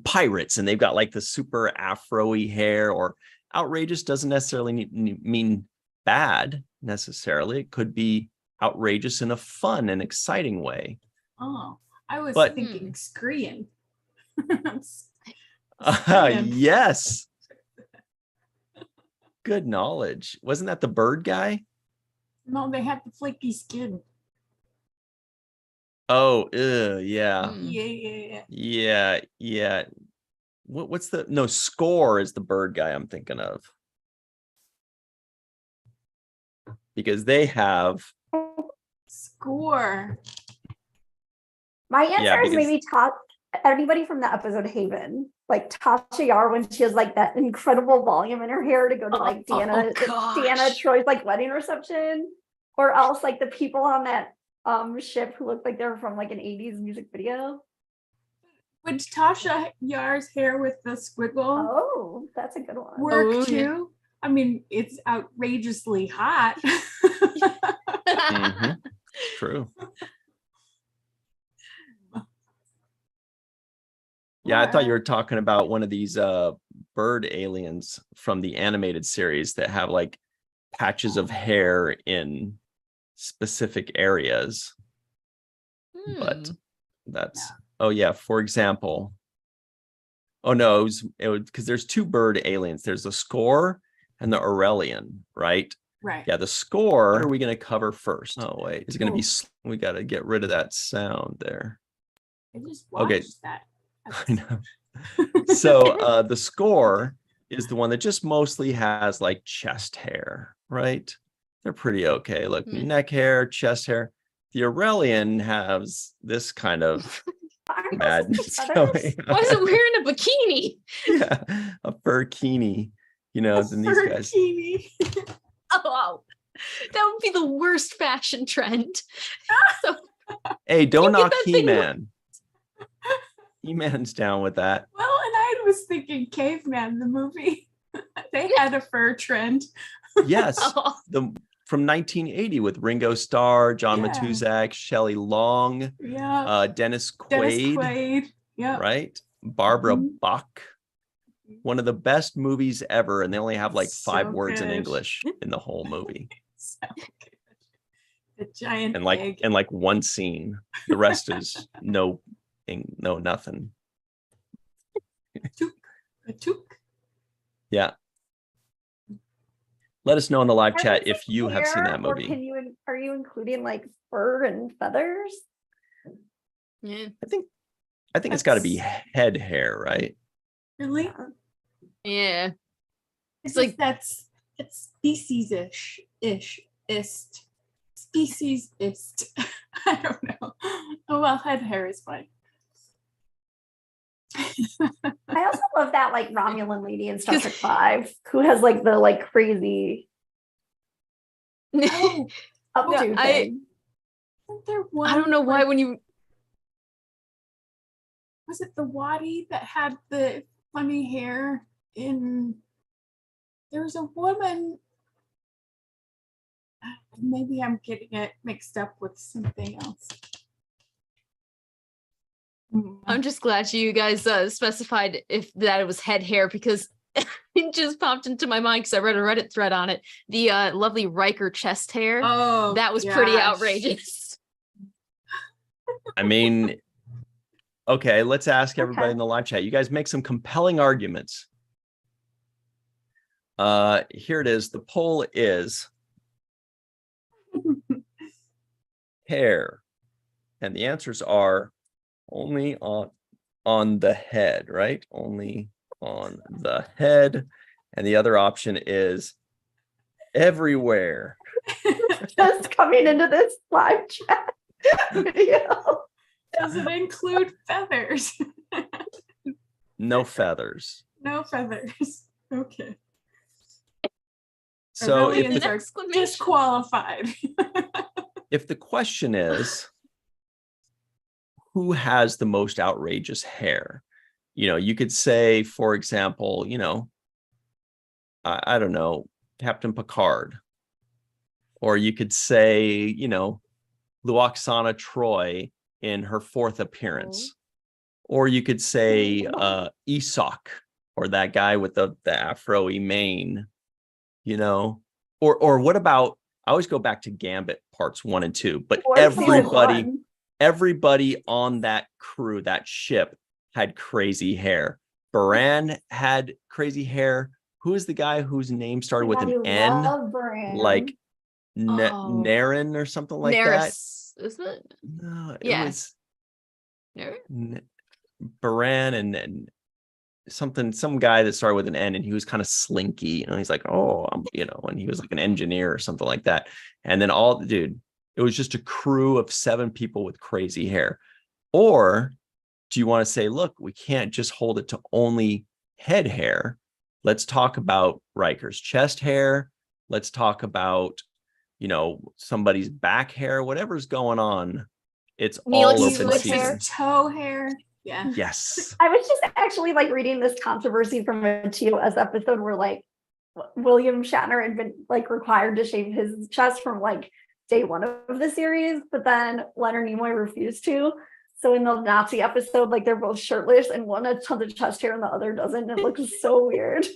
pirates and they've got like the super afro-y hair. Or outrageous doesn't necessarily mean bad necessarily. It could be outrageous in a fun and exciting way.
Oh, I was
But-
thinking Scream.
Yes. Good knowledge. Wasn't that the bird guy?
No, they had the flaky skin.
Oh, yeah.
Mm.
Yeah.
What's no, Score is the bird guy I'm thinking of. Because they have
Score.
My answer is
because-
maybe anybody from the episode Haven, like Tasha Yar, when she has like that incredible volume in her hair to go to like Deanna
gosh.
Troy's like wedding reception, or else like the people on that ship who looked like they were from like an 80s music video.
Would Tasha Yar's hair with the squiggle
Oh, that's a good one.
work
Oh, yeah.
too? I mean, it's outrageously hot.
Mhm. True. Yeah, I thought you were talking about one of these bird aliens from the animated series that have like patches of hair in specific areas. But that's oh yeah, for example. Oh no, it was because there's two bird aliens. There's the Score and the Aurelian, right?
Right.
Yeah, the Score. What are we going to cover first? Oh wait, it's going to be.
Cool.
We got to get rid of that sound there.
I just watched
Okay.
that.
I know. So the Score is the one that just mostly has like chest hair, right? They're pretty okay. Look,
Hmm.
neck hair, chest hair. The Aurelian has this kind of
Aren't those
madness
feathers?
going
Why is it
on.
wearing a bikini?
Yeah, a burkini. Then these guys.
Burkini.
Oh, that would be the worst fashion trend. So
Hey, don't
You get
knock
that thing-
He-Man. He-Man's down with that.
Well, and I was thinking Caveman, the movie. They had a fur trend.
Yes,
oh,
from 1980 with Ringo Starr, John
Yeah.
Matuzak, Shelley Long,
Yeah.
Dennis
Dennis
Quaid,
Quaid. Yeah.
right? Barbara
Mhm.
Bach. One of the best movies ever, and they only have like
So
5 words in
good.
English in the whole movie,
So good. The giant
and like
egg.
and like one scene. The rest is no nothing.
A toque.
Yeah. Let us know in the live
Are
chat
those
if you have seen
hair,
that
or
movie.
are you including like fur and feathers?
yeah.
I think it's got to be head hair, right?
Really?
Yeah.
It's
like-
like that's species-ist. Species-ist. I don't know. Oh well, head hair is fine.
I also love that like Romulan lady in Star Trek 5 who has like the like crazy
Oh,
updo
No,
thing.
wasn't there one?
I don't know why
like,
when you
was it the Wadi that had the funny hair in? There was a woman. Maybe I'm getting it mixed up with something else.
I'm just glad you guys specified if that it was head hair, because it just popped into my mind because I read a Reddit thread on it. The lovely Riker chest hair.
Oh,
that was pretty
gosh.
outrageous.
I mean, okay, let's ask everybody
Okay.
in the live chat. You guys make some compelling arguments. Here it is. The poll is hair? And the answers are only on the head, right? Only on the head. And the other option is everywhere.
Just coming into this live chat video.
Does it include feathers?
No feathers.
No feathers. Okay.
So if
Aurelians
the,
are
Exclamation.
disqualified.
if the question is, who has the most outrageous hair? You know, you could say, for example, you know, I don't know, Captain Picard. Or you could say, you know, Luoxana Troy in her 4th appearance. Or you could say Isak, or that guy with the afro-y mane, you know. Or what about, I always go back to Gambit parts 1 and 2, but
Or season one.
everybody on that crew, that ship, had crazy hair. Baran had crazy hair. Who is the guy whose name started with
God,
an
you
N?
love Bran.
Like
Oh.
Naren or something like that?
Neris, isn't it?
No, it
Yeah.
was
Neris?
Baran and some guy that started with an N, and he was kind of slinky. You know, he's like, oh, you know, and he was like an engineer or something like that. And then it was just a crew of 7 people with crazy hair. Or do you want to say, look, we can't just hold it to only head hair. Let's talk about Riker's chest hair. Let's talk about, you know, somebody's back hair, whatever's going on. It's all
Neelix's
open
foot
season.
hair.
Toe hair. Yeah.
Yes.
I was just actually like reading this controversy from a TOS episode where like William Shatner had been like required to shave his chest from like day 1 of the series, but then Leonard Nimoy refused to. So in the Nazi episode, like they're both shirtless and one has tons of chest hair and the other doesn't. It looks so weird.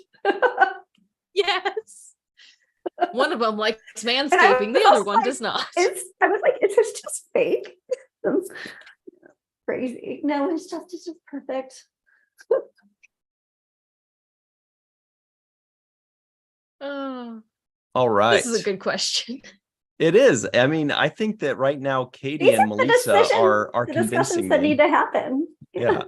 Yes. One of them likes
I
manscaping, the
was
other one
like,
does not.
I was like, is this just fake? It's crazy. No, his chest is just perfect.
Oh,
All right.
this is a good question.
It is. I mean, I think that right now, Katie
These
and
are the
Melissa
decisions-
are
the
convincing
discussions that
me.
need to happen.
Yeah.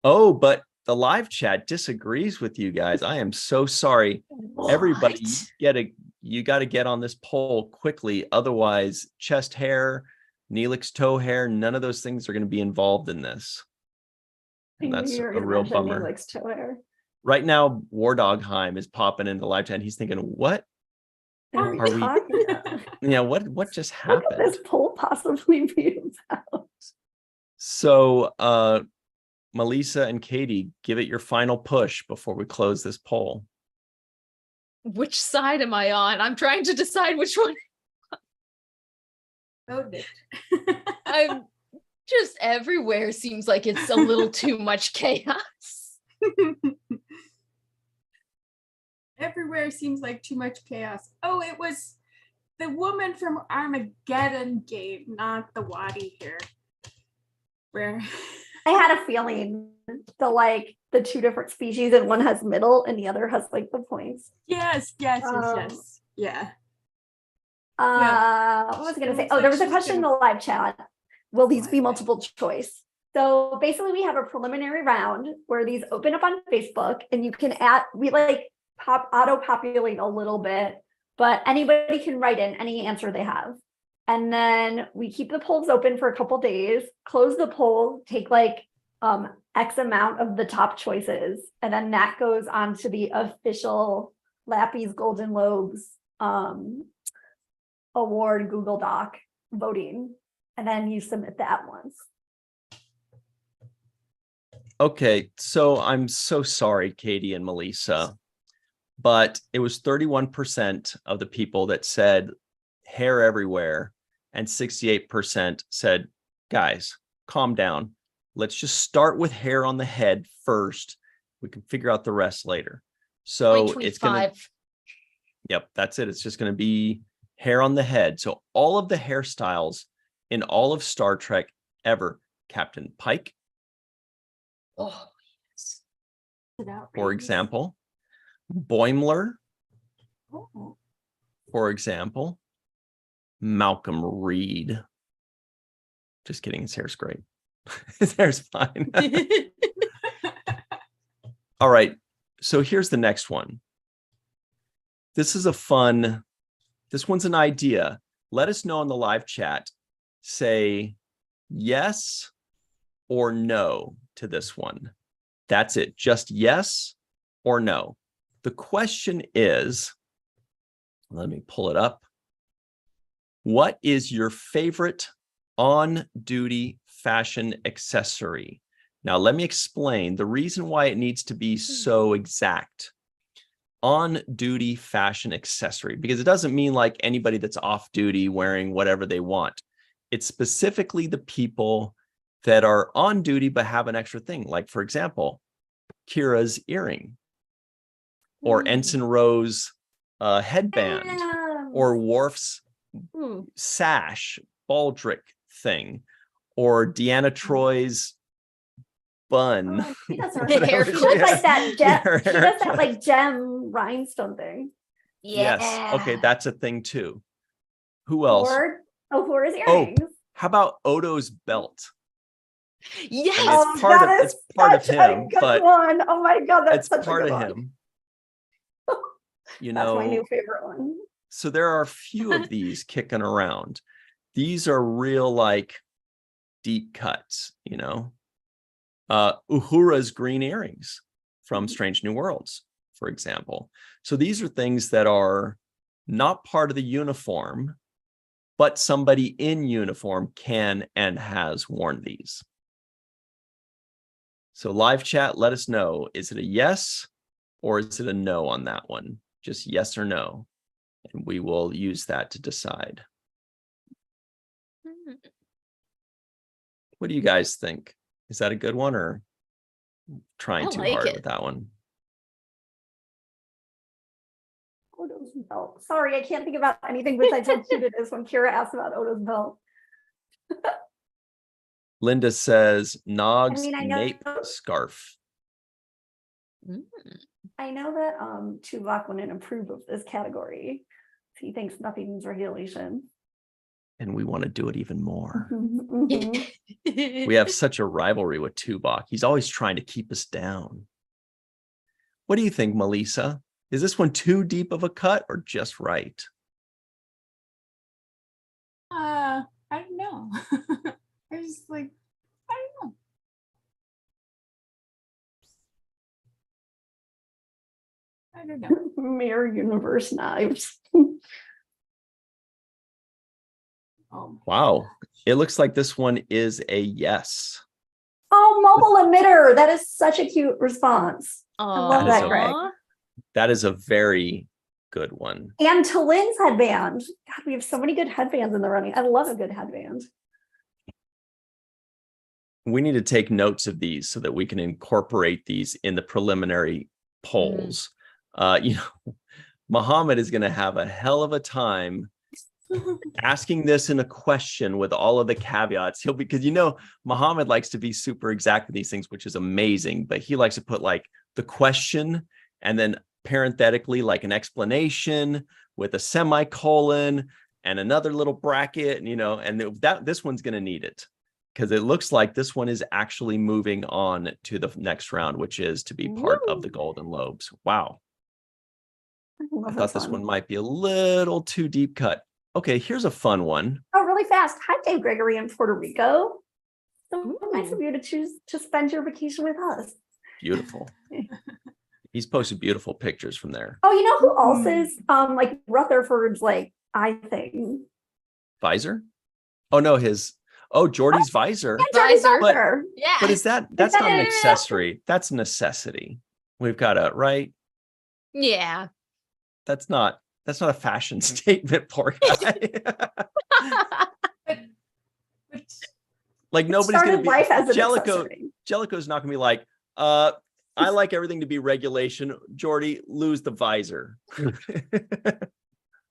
Oh, but the live chat disagrees with you guys. I am so sorry. Everybody,
What?
you got to get on this poll quickly. Otherwise, chest hair, Neelix toe hair, none of those things are going to be involved in this. And that's
You're
a
gonna
real
mention
bummer.
Neelix toe hair.
Right now, War Dogheim is popping into live chat. And he's thinking, what?
Are
Are we-
talking about?
Yeah, what just
What could
happened?
this poll possibly be about?
So, Melissa and Katie, give it your final push before we close this poll.
Which side am I on? I'm trying to decide which one.
Vote it.
I'm just everywhere seems like it's a little too much chaos.
Everywhere seems like too much chaos. Oh, it was the woman from Armageddon game, not the Wadi here. Where
I had a feeling the 2 different species and one has middle and the other has like the points.
yes. Yeah.
What was I gonna say? Oh, there was a question in the live chat. Will these be multiple choice? So basically we have a preliminary round where these open up on Facebook and you can we like auto-populate a little bit, but anybody can write in any answer they have. And then we keep the polls open for a couple days, close the poll, take like X amount of the top choices, and then that goes on to the official Lappy's Golden Lobes award Google Doc voting, and then you submit that once.
Okay, so I'm so sorry, Katie and Melissa, but it was 31% of the people that said hair everywhere, and 68% said, guys, calm down. Let's just start with hair on the head first. We can figure out the rest later. So it's gonna,
0.25.
yep, that's it. It's just gonna be hair on the head. So all of the hairstyles in all of Star Trek ever, Captain Pike,
Oh, yes.
for example, Boimler,
Oh.
for example, Malcolm Reed. Just kidding. His hair's great. His hair's fine. All right. So here's the next one. This is this one's an idea. Let us know in the live chat. Say yes or no to this one. That's it. Just yes or no. The question is, let me pull it up. What is your favorite on-duty fashion accessory? Now, let me explain the reason why it needs to be so exact. On-duty fashion accessory, because it doesn't mean like anybody that's off-duty wearing whatever they want. It's specifically the people that are on duty but have an extra thing. Like, for example, Kira's earring, or Ensign Rowe's headband, or Worf's sash, baldric thing, or Deanna Troy's bun.
Oh, she does her
The hair
hair. She does like that gem.
Her
She does
haircut.
that like gem rhinestone thing.
Yes. Okay, that's a thing too. Who else?
For his
Oh,
earrings.
how about Odo's belt?
Yes.
I mean, it's part of
that
it's
is
part of
such a
him,
good
but
one. Oh my god, that's
it's
such
part
a good
of
one.
him. You
That's my
know,
new favorite one.
so there are a few of these kicking around. These are real like deep cuts, you know. Uhura's green earrings from Strange New Worlds, for example. So these are things that are not part of the uniform, but somebody in uniform can and has worn these. So live chat, let us know. Is it a yes or is it a no on that one? Just yes or no. And we will use that to decide. What do you guys think? Is that a good one or trying
I
too
like
hard
it.
with that one?
Odo's belt. Sorry, I can't think about anything besides how cute it is when Kira asks about Odo's belt.
Linda says Nog's
I know-
nape scarf.
I know that Tuvok wouldn't approve of this category. He thinks nothing's regulation.
And we want to do it even more.
Mhm.
We have such a rivalry with Tuvok. He's always trying to keep us down. What do you think, Melissa? Is this one too deep of a cut or just right?
I don't know. I was like, I don't know. I don't know.
Mirror universe knives.
Wow. It looks like this one is a yes.
Oh, mobile emitter. That is such a cute response. love
that,
Greg.
That is a very good one.
And Talin's headband. God, we have so many good headbands in the running. I love a good headband.
We need to take notes of these so that we can incorporate these in the preliminary polls. You know, Muhammad is going to have a hell of a time asking this in a question with all of the caveats. Because you know, Muhammad likes to be super exact with these things, which is amazing, but he likes to put like the question and then parenthetically like an explanation with a semicolon and another little bracket, and you know, and this one's going to need it because it looks like this one is actually moving on to the next round, which is to be part of the Golden Lobes. Wow. I thought this one might be a little too deep cut. Okay, here's a fun one.
Oh, really fast. Hi, Dave Gregory in Puerto Rico. So nice of you to choose to spend your vacation with us.
Beautiful. He's posted beautiful pictures from there.
Oh, you know who else is like Rutherford's like eye thing?
Visor? Oh no, Jordy's visor.
Visor.
Yeah.
But that's not an accessory. That's a necessity. We've got a right.
Yeah.
That's not a fashion statement, poor guy. Like nobody's gonna be
life as an
Jellicoe.
accessory.
Jellicoe's not gonna be like, I like everything to be regulation. Jordy, lose the visor.
I mean,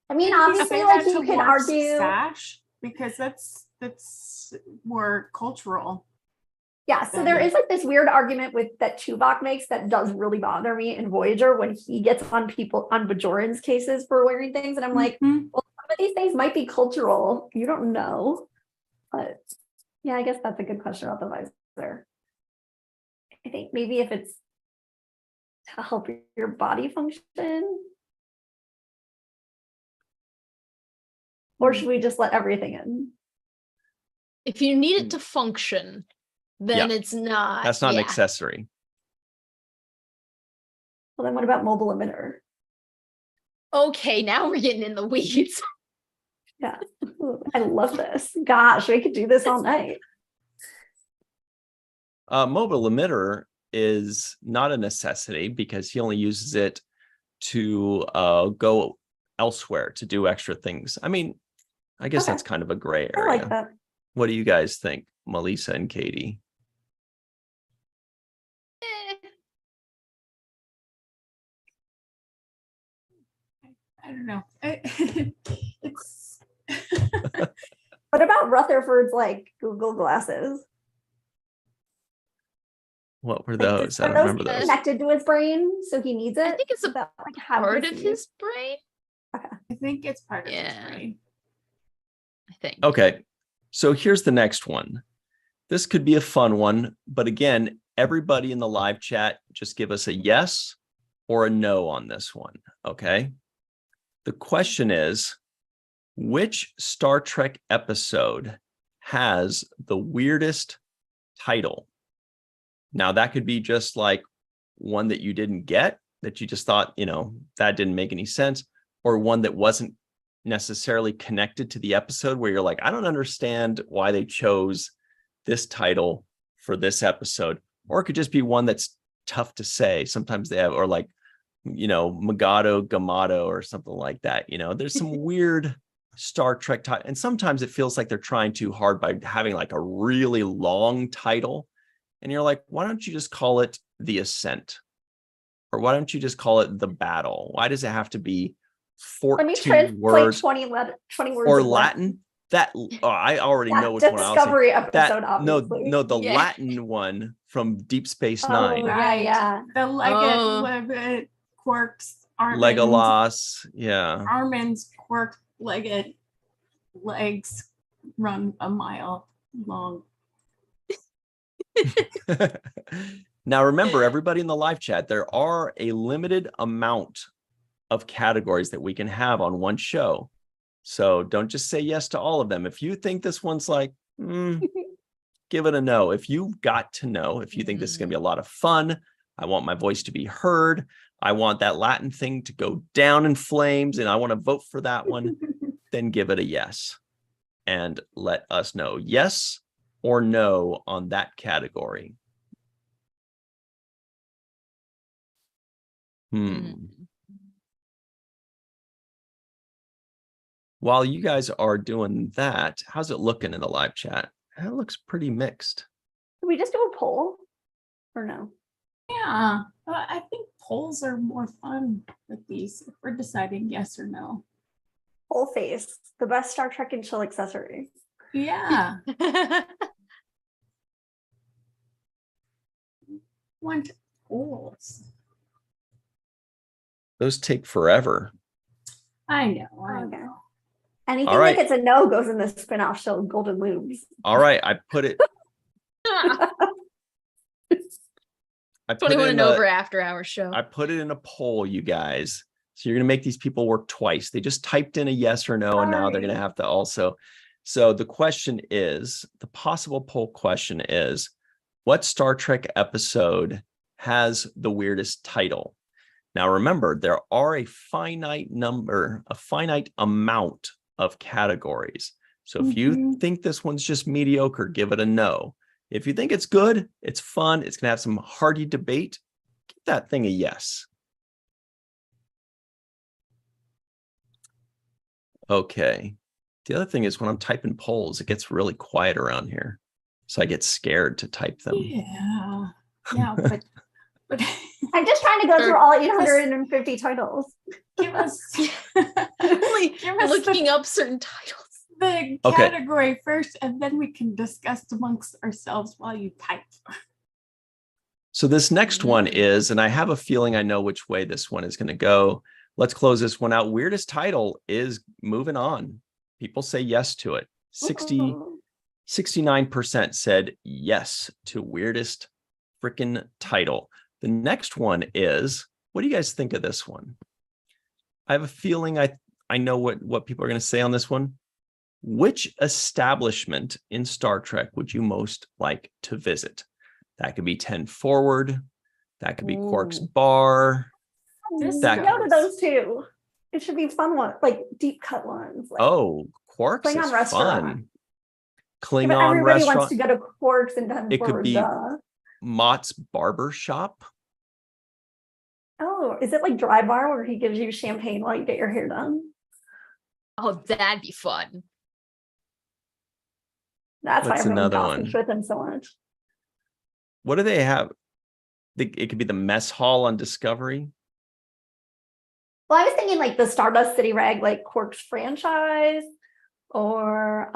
Can you
obviously,
say
like
that
you
to
can
Worf's
argue.
sash, because that's more cultural.
Yeah, so there is like this weird argument with that Tuvok makes that does really bother me in Voyager when he gets on Bajoran's cases for wearing things, and I'm like, well, of these things might be cultural. You don't know. But yeah, I guess that's a good question about the visor. I think maybe if it's to help your body function. Or should we just let everything in?
If you need it to function, then it's not.
That's not an accessory.
Well, then what about mobile emitter?
Okay, now we're getting in the weeds.
Yeah, ooh, I love this. Gosh, we could do this all night.
Mobile emitter is not a necessity because he only uses it to go elsewhere to do extra things. I mean, I guess
Okay.
that's kind of a gray
I
area.
like that.
What do you guys think, Melissa and Katie?
I don't know. It's
What about Rutherford's like Google glasses?
What were
Like,
those? I
are
don't remember those.
connected to his brain, so he needs it.
I think it's a
That, like, have
part
to
of
see.
his brain.
I think it's part of his
Yeah.
brain.
I think.
Okay, so here's the next one. This could be a fun one, but again, everybody in the live chat, just give us a yes or a no on this one, okay? The question is, which Star Trek episode has the weirdest title? Now, that could be just like one that you didn't get, that you just thought, that didn't make any sense, or one that wasn't necessarily connected to the episode where you're like, I don't understand why they chose this title for this episode. Or it could just be one that's tough to say. Sometimes they have, or like, Magado, Gamato, or something like that. There's some weird Star Trek title. And sometimes it feels like they're trying too hard by having like a really long title. And you're like, why don't you just call it The Ascent? Or why don't you just call it The Battle? Why does it have to be
Let me
14
translate
words
20 words
or
of
Latin? I already know which one I'll say.
Discovery episode,
That
obviously.
no, the
Yeah.
Latin one from Deep Space
Oh,
Nine.
Right.
yeah.
The Leggett,
Oh.
Leggett, Quarks, Armand,
Legolas, yeah.
Armand's Quark, Leggett, legs run a mile long.
Now, remember, everybody in the live chat, there are a limited amount of categories that we can have on one show. So don't just say yes to all of them. If you think this one's like, give it a no. If you've got to know, if you think this is going to be a lot of fun, I want my voice to be heard, I want that Latin thing to go down in flames, and I want to vote for that one, then give it a yes. And let us know yes or no on that category. While you guys are doing that, how's it looking in the live chat? It looks pretty mixed.
Can we just do a poll? Or no?
Yeah, I think polls are more fun with these if we're deciding yes or no.
Poll face, the best Star Trek and chill accessory.
Yeah. Want polls.
Those take forever.
I know.
Okay. Anything
All right.
that gets a no goes in the spin-off show Golden Lubes.
All right, I put it. I put
21
it
and
in
over
a,
after hour show.
I put it in a poll, you guys. So you're gonna make these people work twice. They just typed in a yes or no, and now they're gonna
Sorry.
have to also. So the question is, the possible poll question is, what Star Trek episode has the weirdest title? Now remember, there are a finite amount of categories. So if you think this one's just mediocre, give it a no. If you think it's good, it's fun, it's gonna have some hearty debate, give that thing a yes. Okay. The other thing is when I'm typing polls, it gets really quiet around here. So I get scared to type them.
Yeah. Yeah, but
I'm just trying to go through all 850 titles.
give us
Only
give us
looking up certain titles.
the
Okay.
category first, and then we can discuss amongst ourselves while you type.
So this next one is, and I have a feeling I know which way this one is going to go. Let's close this one out. Weirdest title is moving on. People say yes to it. 69% said yes to weirdest freaking title. The next one is, what do you guys think of this one? I have a feeling I know what people are going to say on this one. Which establishment in Star Trek would you most like to visit? That could be 10 Forward. That could be Quark's Bar.
That go to those two. It should be fun ones, like deep cut ones. Like
Quark's
Klingon
is
restaurant.
fun.
but
Klingon
everybody
restaurant.
wants to go to Quark's and then
It could
forward.
be Mott's Barber Shop.
Oh, is it like dry bar where he gives you champagne while you get your hair done?
Oh, that'd be fun.
That's
What's
why everyone
another
gossips
one?
with him so much.
What do they have? It could be the mess hall on Discovery.
Well, I was thinking like the Stardust City Rag, like Quark's franchise, or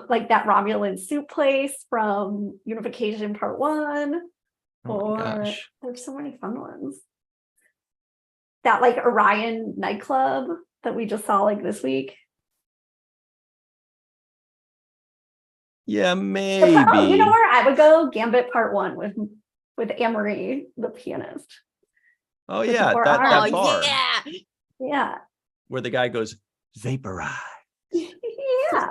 like that Romulan soup place from Unification Part 1.
Oh my
or
gosh.
there's so many fun ones. That like Orion nightclub that we just saw like this week.
Yeah,
Oh,
maybe.
you know where I would go? Gambit Part 1 with Amory, the pianist.
Oh
with
yeah,
the four
that
arms.
bar
yeah.
Yeah.
where the guy goes vaporize,
Yeah.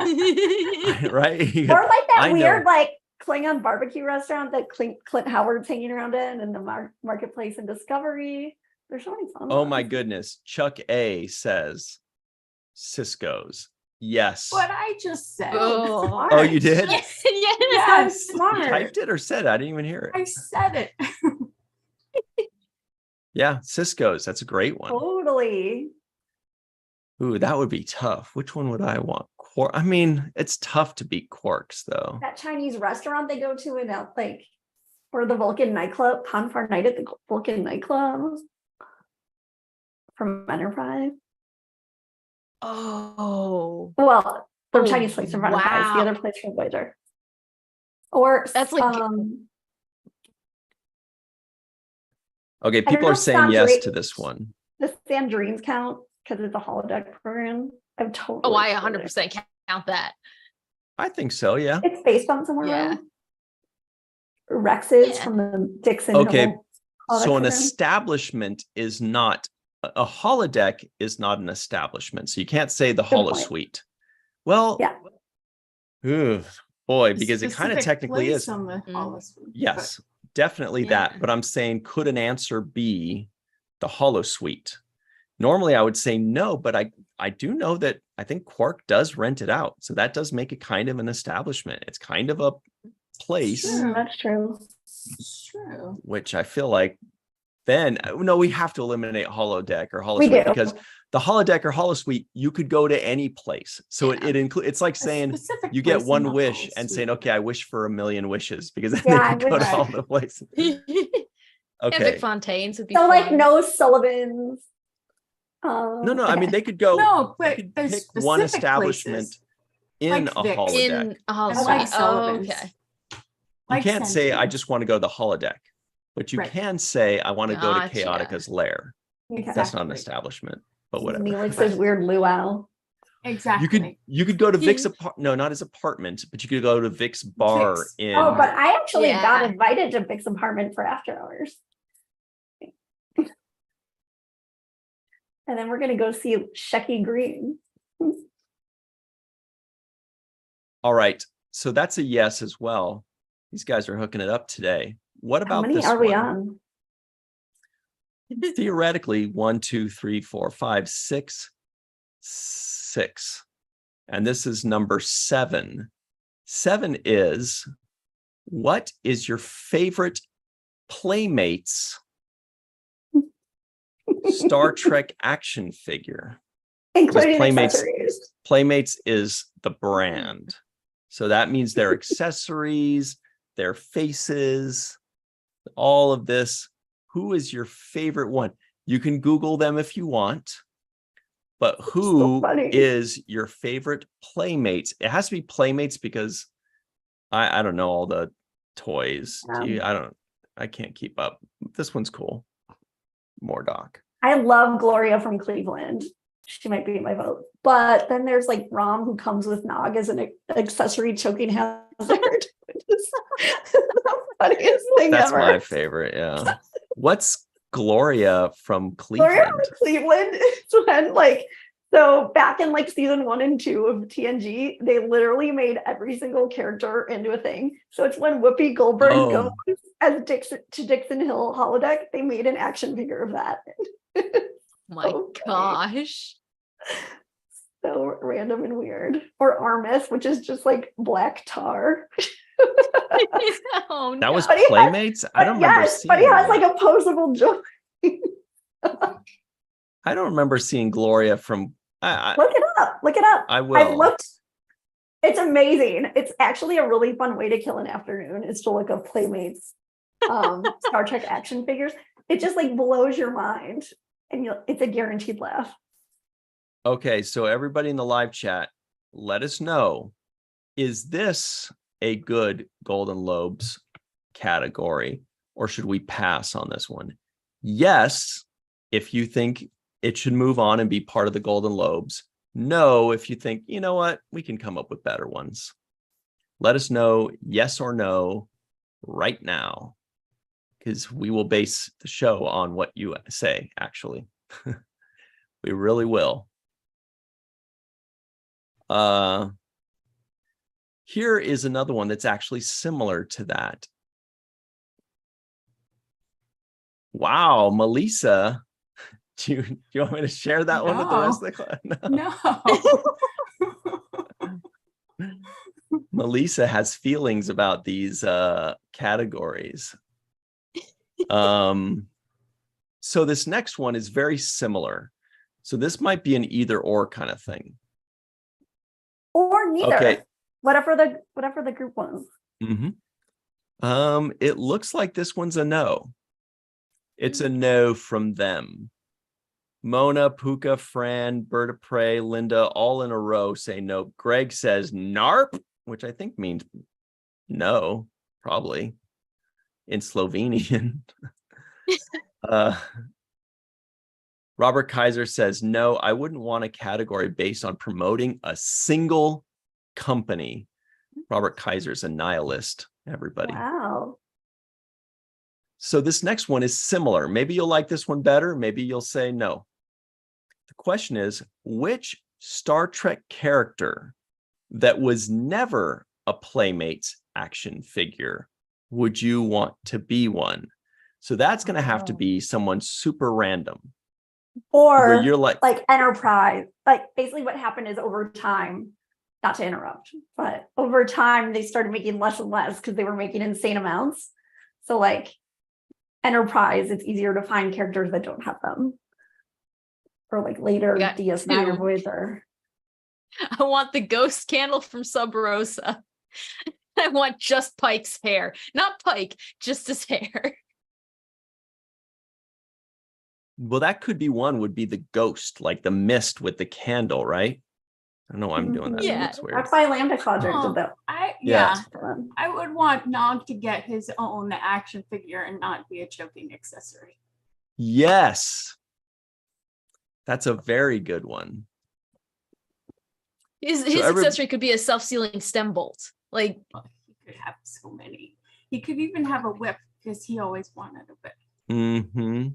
right? He
Or
goes,
like that
I
weird
know.
like Klingon barbecue restaurant that Clint Howard's hanging around in and the marketplace in Discovery. There's so many fun
Oh my
ones.
goodness. Chuck A says Cisco's. Yes.
What I just said.
Oh.
Oh, you did?
Yes.
Yes,
You
smart.
typed it or said it? I didn't even hear it.
I said it.
Yeah, Cisco's. That's a great one.
Totally.
Ooh, that would be tough. Which one would I want? I mean, it's tough to beat Quarks though.
That Chinese restaurant they go to in like, or the Vulcan nightclub, Ponfar Night at the Vulcan nightclub from Enterprise.
Oh.
Well, the
Oh,
Chinese place from Enterprise,
wow.
the other place from Voyager. Or
That's like-
Okay,
don't
people
know
are
if
saying yes
Sandra-
to this one.
Does Sandrine's count because it's a holodeck program? I'm totally.
Oh, I
totally-
100% count that.
I think so, yeah.
It's based on somewhere.
Yeah.
Real. Rex's
Yeah.
from the Dixon.
Okay,
Hill holodeck
So an
program.
establishment is not a holodeck is not an establishment. So you can't say the
Good
holo
point.
suite. Well,
Yeah.
ooh, boy, because it kind of
Specific
technically
place
is.
on the
Mm.
holosuite,
Yes, definitely
Yeah.
that. But I'm saying, could an answer be the holo suite? Normally I would say no, but I do know that I think Quark does rent it out. So that does make it kind of an establishment. It's kind of a place,
Sure.
That's true.
It's true.
which I feel like then no, we have to eliminate holodeck or holo
We
suite
do.
because the holodeck or holo suite, you could go to any place. So
Yeah.
it includes, it's like
A
saying
specific
you get
place in
one
the
wish and saying,
holosuite.
okay, I wish for 1,000,000 wishes because then
Yeah, I
they can go to
wish-
all the places. Okay.
Epic Fontaines would be
So like
fun.
no Sullivan's.
No, I mean,
okay.
they could go,
No,
they
but
could
there's
pick one
specific
establishment
places.
in
like
a
Vic's.
holodeck.
in a
I
holosuite.
like
Oh,
Sullivan's.
okay.
You
Like
can't say, I
Sentient.
just want to go to the holodeck, but you
Right.
can say, I want to go to
Gotcha.
Chaotica's lair.
Okay.
That's not an
Exactly.
establishment, but whatever.
Neelix's weird luau.
Exactly.
You could go to Vic's no, not his apartment, but you could go to Vic's bar
Vic's.
in.
Oh, but I actually got
Yeah.
invited to Vic's apartment for after hours. And then we're gonna go see Shecky Green.
All right, so that's a yes as well. These guys are hooking it up today. What
How
about
many
this
are we
one?
on?
Theoretically, 1, 2, 3, 4, 5, 6, 6. And this is number 7. 7 is, what is your favorite Playmates Star Trek action figure?
Including
Playmates-
accessories.
Playmates is the brand. So that means their accessories, their faces, all of this. Who is your favorite one? You can Google them if you want, but who
funny.
is your favorite Playmates? It has to be Playmates because I don't know all the toys. I can't keep up. This one's cool. Mordock.
I love Gloria from Cleveland. She might be my vote. But then there's like Rom, who comes with Nog as an accessory choking hazard. Which is the funniest thing
That's
ever.
my favorite. Yeah. What's Gloria from
Gloria
Cleveland?
from Cleveland is when like, so back in like season 1 and 2 of TNG, they literally made every single character into a thing. So it's when Whoopi Goldberg
Oh.
goes as Dixon Hill holodeck, they made an action figure of that.
My
Okay.
gosh.
So random and weird. Or Armis, which is just like black tar.
Oh,
That was
But he has-
Playmates? I don't remember
Yes,
seeing
but he has
that.
like opposable joints.
I don't remember seeing Gloria from
Look it up. Look it up.
I
I've
will.
looked. It's amazing. It's actually a really fun way to kill an afternoon is to look up Playmates Star Trek action figures. It just like blows your mind, and it's a guaranteed laugh.
Okay, so everybody in the live chat, let us know, is this a good Golden Lobes category, or should we pass on this one? Yes, if you think it should move on and be part of the Golden Lobes. No, if you think, you know what, we can come up with better ones. Let us know yes or no right now, because we will base the show on what you say, actually. We really will. Here is another one that's actually similar to that. Wow, Melissa, do you want me to share that one with the rest of the class?
No.
Melissa has feelings about these categories. So this next one is very similar. So this might be an either or kind of thing.
Or neither.
Okay.
Whatever the group wants.
Mm-hmm. It looks like this one's a no. It's a no from them. Mona, Puka, Fran, Berta Prey, Linda, all in a row say no. Greg says narp, which I think means no, probably in Slovenian. Robert Kaiser says no, I wouldn't want a category based on promoting a single company. Robert Kaiser's a nihilist, everybody.
Wow.
So this next one is similar. Maybe you'll like this one better. Maybe you'll say no. The question is, which Star Trek character that was never a Playmates action figure would you want to be one? So that's going to have to be someone super random.
Or
where you're like
Enterprise. Like basically what happened is over time, not to interrupt, but over time they started making less and less because they were making insane amounts. So like Enterprise, it's easier to find characters that don't have them. Or like later
got
DS9 or
two.
Voyager.
I want the ghost candle from Sub Rosa. I want just Pike's hair. Not Pike, just his hair.
well, that could be one, would be the ghost, like the mist with the candle, right? I don't know why I'm doing that.
Yeah.
That's weird.
That's why Lambda Quadrant
Oh,
did that.
Yeah.
I would want Nog to get his own action figure and not be a choking accessory.
Yes. That's a very good one.
His
every-
accessory could be a self-sealing stem bolt. Like,
Well, he could have so many. He could even have a whip because he always wanted a whip.
Mm-hmm.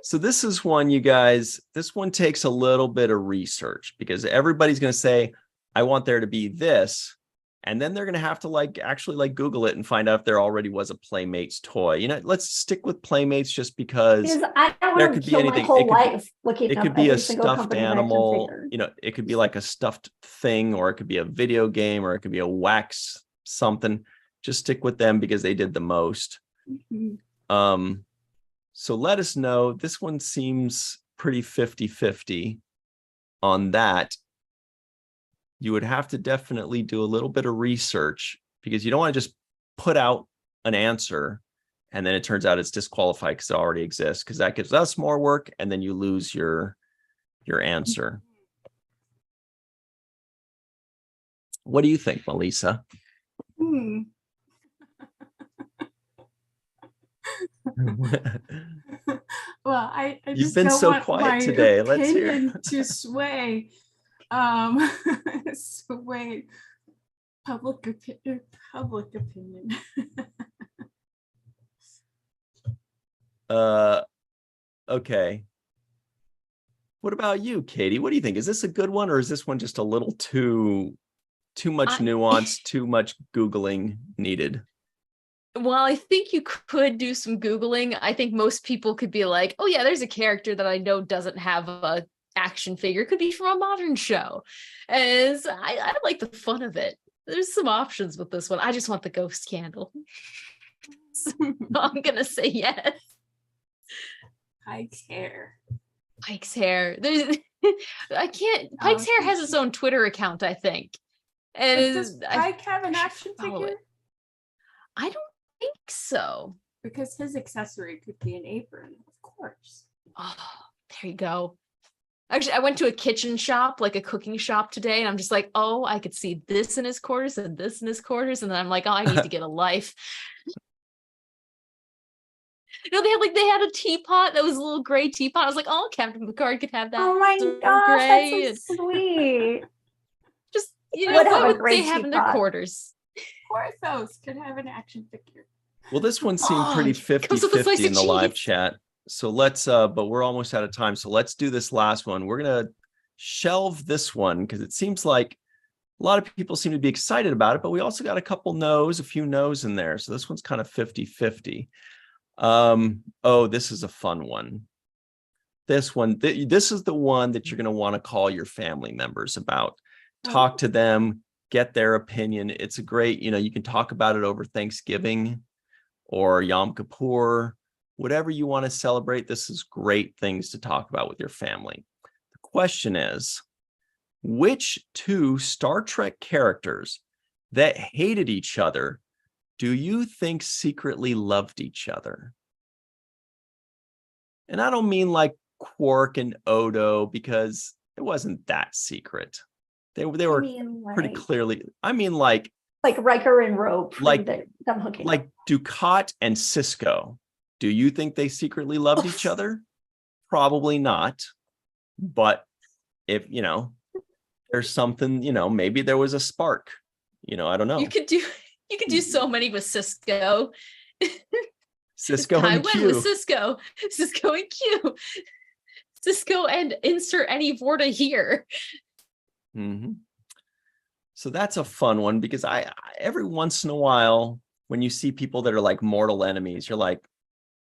So this is one, you guys, this one takes a little bit of research because everybody's going to say, I want there to be this. And then they're going to have to actually Google it and find out if there already was a Playmates toy. You know, let's stick with Playmates just because
Because I don't
there
want
could
to
be
kill my
anything.
whole life looking
It
up
could be
every
a
single
stuffed
company's action
animal,
figure.
you know, it could be like a stuffed thing, or it could be a video game, or it could be a wax something. Just stick with them because they did the most.
Mhm.
So let us know. This one seems pretty 50-50 on that. You would have to definitely do a little bit of research because you don't want to just put out an answer and then it turns out it's disqualified because it already exists, because that gives us more work and then you lose your answer. What do you think, Melissa?
Hmm. Well, I
You've
just
been
don't
so
want
quiet
my
today. Let's hear.
opinion to sway, sway public opinion.
Okay. What about you, Katie? What do you think? Is this a good one, or is this one just a little too much
I-
nuance, too much Googling needed?
Well, I think you could do some Googling. I think most people could be like, oh yeah, there's a character that I know doesn't have a action figure. It could be from a modern show. And I like the fun of it. There's some options with this one. I just want the ghost candle. So I'm gonna say yes.
Pike's hair.
Pike's hair. There's I can't Pike's hair has its own Twitter account, I think. And
Does
I
Pike have an action
follow
figure?
it. I don't think so.
Because his accessory could be an apron, of course.
Oh, there you go. Actually, I went to a kitchen shop, like a cooking shop today, and I'm just like, oh, I could see this in his quarters and this in his quarters. And then I'm like, oh, I need to get a life. You know, they had a teapot that was a little gray teapot. I was like, oh, Captain Picard could have that.
Oh my
So
gosh,
gray.
that's so sweet.
Just, you
I
know,
would have
what
a
would
gray
they have in their
teapot.
quarters?
Porthos could have an action figure.
Well, this one seemed pretty
it comes with a slice
50-50 in the
of
live
cheese.
chat. So let's but we're almost out of time. So let's do this last one. We're gonna shelve this one because it seems like a lot of people seem to be excited about it, but we also got a couple no's, a few no's in there. So this one's kind of 50-50. Oh, this is a fun one. This one, this is the one that you're going to want to call your family members about. Talk to them, get their opinion. It's a great, you can talk about it over Thanksgiving or Yom Kippur, whatever you want to celebrate. This is great things to talk about with your family. The question is, which two Star Trek characters that hated each other do you think secretly loved each other? And I don't mean like Quark and Odo, because it wasn't that secret. They were pretty clearly. I mean, like
Riker and Rope,
like
them hooking up.
like Ducat and Cisco. Do you think they secretly loved each other? Probably not. But if there's something, maybe there was a spark. I don't know.
You could do so many with Cisco.
Cisco
I
and
went
Q.
with Cisco and Q. Cisco and insert any Vorta here.
Mm-hmm. So that's a fun one because I every once in a while when you see people that are like mortal enemies, you're like,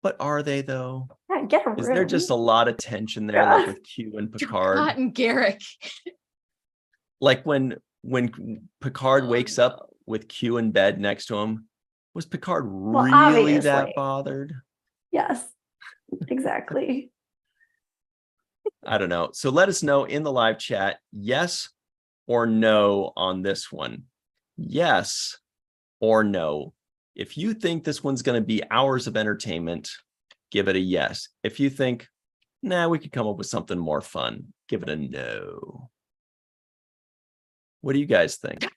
but are they though?
Yeah, get a room.
Is there just a lot of tension there, like with Q and Picard?
Ducat and Garrick.
Like when Picard wakes up with Q in bed next to him, was Picard really that
obviously.
bothered?
Yes, exactly.
I don't know. So let us know in the live chat, yes or no on this one. Yes or no. If you think this one's going to be hours of entertainment, give it a yes. If you think, nah, we could come up with something more fun, give it a no. What do you guys think?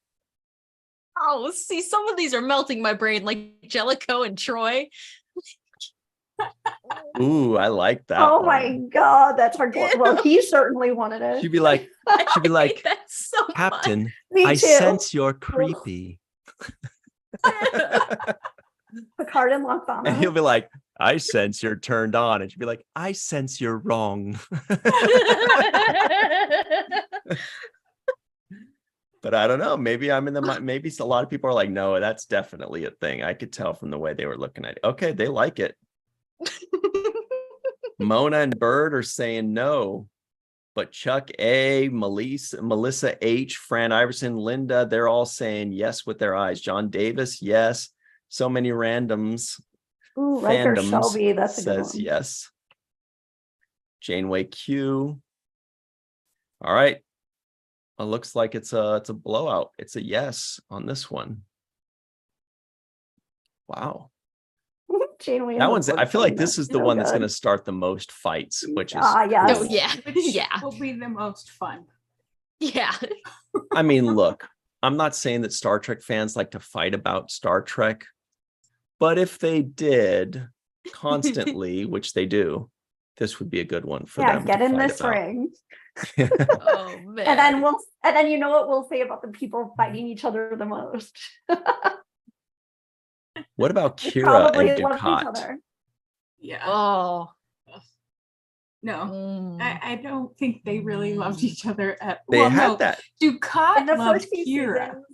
Oh, see, some of these are melting my brain, like Jellicoe and Troy.
Ooh, I like that.
Oh
one.
my God, that's hardcore. Well, he certainly wanted it.
She'd be like,
I hate that so much.
Captain,
Me
I
too.
sense you're creepy.
Picard and
And he'll
Loxana.
be like, I sense you're turned on. And she'd be like, I sense you're wrong. But I don't know. Maybe I'm in the, maybe a lot of people are like, no, that's definitely a thing. I could tell from the way they were looking at it. Okay, they like it. Mona and Bird are saying no. But Chuck A, Melissa H, Fran Iverson, Linda, they're all saying yes with their eyes. John Davis, yes. So many randoms.
Ooh, Riker
Fandoms
Shelby. That's a good
says
one.
yes. Janeway Q. All right. It looks like it's a blowout. It's a yes on this one. Wow.
Janeway
That
and
one's, I feel like this is the
so
one that's
good.
going to start the most fights, which is
yes.
Oh, yeah.
Which
Yeah.
will be the most fun.
Yeah.
I mean, look, I'm not saying that Star Trek fans like to fight about Star Trek, but if they did constantly, which they do, This would be a good one for
Yeah,
them.
get
to
in
fight
this
about.
ring.
Oh man.
And then you know what we'll say about the people fighting each other the most.
What about
They
Kira
probably
and
love each
Ducat?
other.
Yeah.
Oh.
No,
Mm.
I don't think they really loved each other at
They
well,
had
no,
that.
Ducat
In the
loved
first few
Kira.
seasons,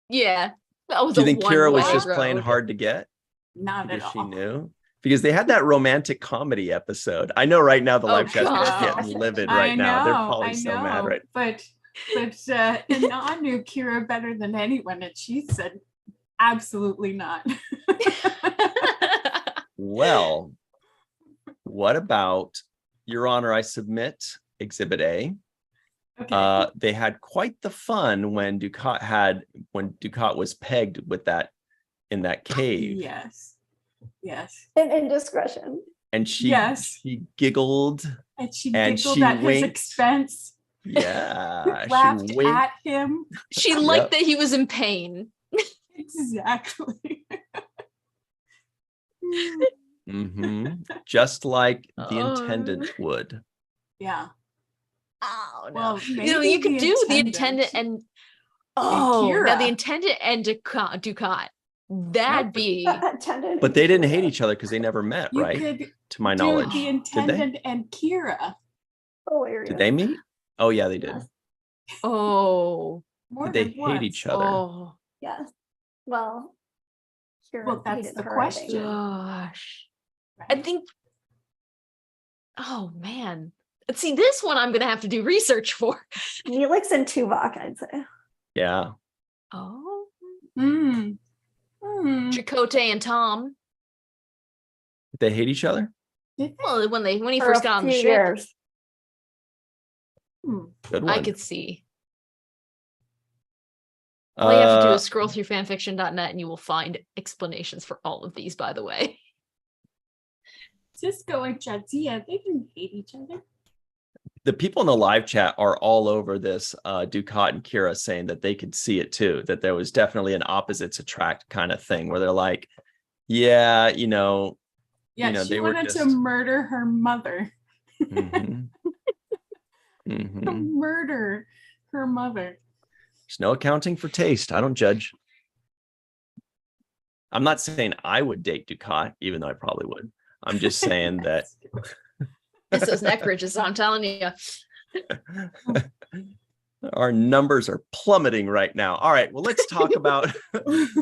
Yeah. That was
Do you
a
think Kira was
one-way
just playing
road.
hard to get
Not at
because she
all.
knew? Because they had that romantic comedy episode. I know right now the
Oh,
live chat's just
God.
getting livid
I
right now. They're
know,
probably
I
so
know,
mad right
but Anna knew Kira better than anyone, and she said, absolutely not.
Well, what about, Your Honor, I submit Exhibit A.
Okay.
They had quite the fun when Ducat was pegged with that in that cave.
Yes. Yes.
and indiscretion.
And she
Yes.
giggled.
And she
And
giggled
she
at his
winked.
expense,
Yeah.
laughed
she winked.
at him.
She liked
Yep.
that he was in pain.
Exactly.
Just like the
Oh.
intendant would.
Yeah.
Oh no.
Well,
You know,
maybe
you could
the
do the
attendant
intendant and now
Kira.
the intendant and Ducat. That'd
Nope.
be
Attendant
But
and
they didn't
Kira.
hate each other because they never met,
You
right?
could
To my
do
knowledge.
the
Did they?
intendant and Kira.
Hilarious.
Did they meet? Oh yeah, they did.
Yes.
oh.
More
Did they
than
hate
once.
each other?
Oh
Yes. Well, Kira
Well, that's
hated
the
her, I think.
question.
gosh.
Right?
I think oh man. See, this one I'm gonna have to do research for.
Neelix and Tuvok, I'd say.
Yeah.
Oh.
Mm. Mm.
Chakotay and Tom.
Did they hate each other?
Did they?
Well, when he
For
first
a
got on the
few
ship,
years.
Hmm.
Good one.
I could see. All you have to do is scroll through fanfiction.net and you will find explanations for all of these, by the way.
Cisco and Jadzia, they didn't hate each other.
The people in the live chat are all over this Ducat and Kira saying that they could see it too, that there was definitely an opposites attract kind of thing where they're like, yeah,
Yeah,
they
she
were
wanted to
just
murder her mother.
Mhm. Mhm.
Murder her mother.
There's no accounting for taste. I don't judge. I'm not saying I would date Ducat, even though I probably would. I'm just saying that
It's those neck ridges, I'm telling you.
our numbers are plummeting right now. All right, well, let's talk about,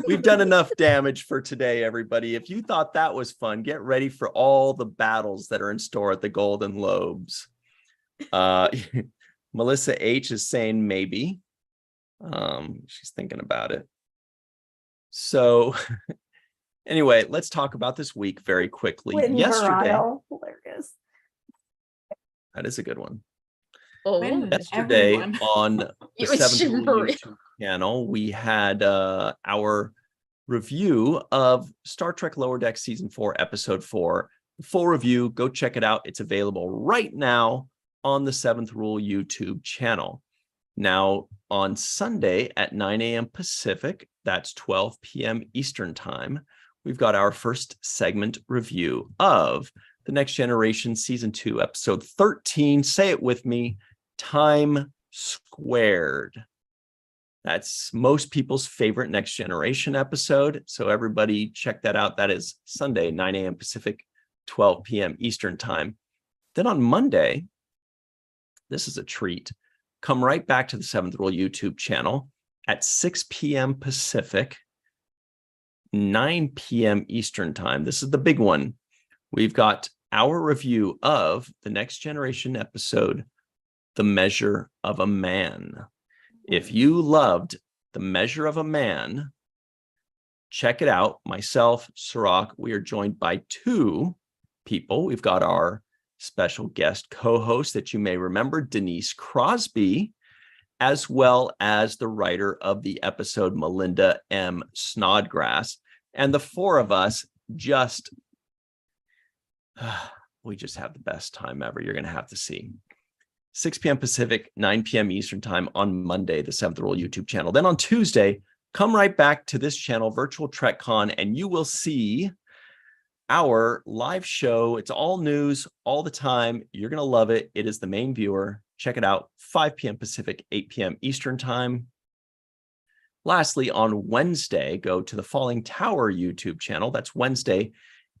we've done enough damage for today, everybody. If you thought that was fun, get ready for all the battles that are in store at the Golden Lobes. Melissa H is saying maybe. She's thinking about it. So anyway, let's talk about this week very quickly.
With
Yesterday,
Verado. Hilarious.
that is a good one.
Oh,
When-
Yesterday
Everyone.
on the
It was
7th Rule
Maria.
YouTube channel, we had our review of Star Trek Lower Deck Season 4, Episode 4. The full review, go check it out. It's available right now on the 7th Rule YouTube channel. Now, on Sunday at 9 a.m. Pacific, that's 12 p.m. Eastern Time, we've got our first segment review of The Next Generation Season 2, Episode 13. Say it with me, Time Squared. That's most people's favorite Next Generation episode. So everybody check that out. That is Sunday, 9 a.m. Pacific, 12 p.m. Eastern Time. Then on Monday, this is a treat. Come right back to the 7th Rule YouTube channel at 6 p.m. Pacific, 9 p.m. Eastern Time. This is the big one. We've got our review of the Next Generation episode, The Measure of a Man. If you loved The Measure of a Man, check it out. Myself, Sirach, we are joined by two people. We've got our special guest co-host that you may remember, Denise Crosby, as well as the writer of the episode, Melinda M. Snodgrass. And the four of us just, we just have the best time ever. You're going to have to see. 6 p.m. Pacific, 9 p.m. Eastern Time on Monday, the 7th Rule YouTube channel. Then on Tuesday, come right back to this channel, Virtual TrekCon, and you will see our live show. It's all news all the time. You're going to love it. It is The Main Viewer. Check it out, 5 p.m. Pacific, 8 p.m. Eastern time. Lastly, on Wednesday, go to the Falling Tower YouTube channel. That's Wednesday.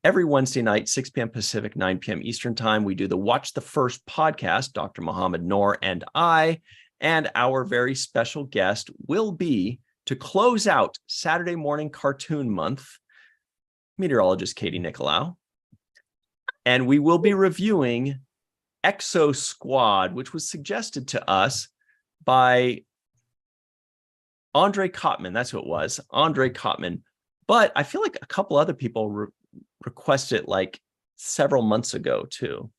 Every Wednesday night, 6 p.m. Pacific, 9 p.m. Eastern time, we do the Watch the First podcast, Dr. Muhammad Noor and I, and our very special guest will be, to close out Saturday morning cartoon month, meteorologist Katie Nicolau. And we will be reviewing Exo Squad, which was suggested to us by Andre Kottman. That's who it was, Andre Kottman. But I feel like a couple other people requested it like several months ago too.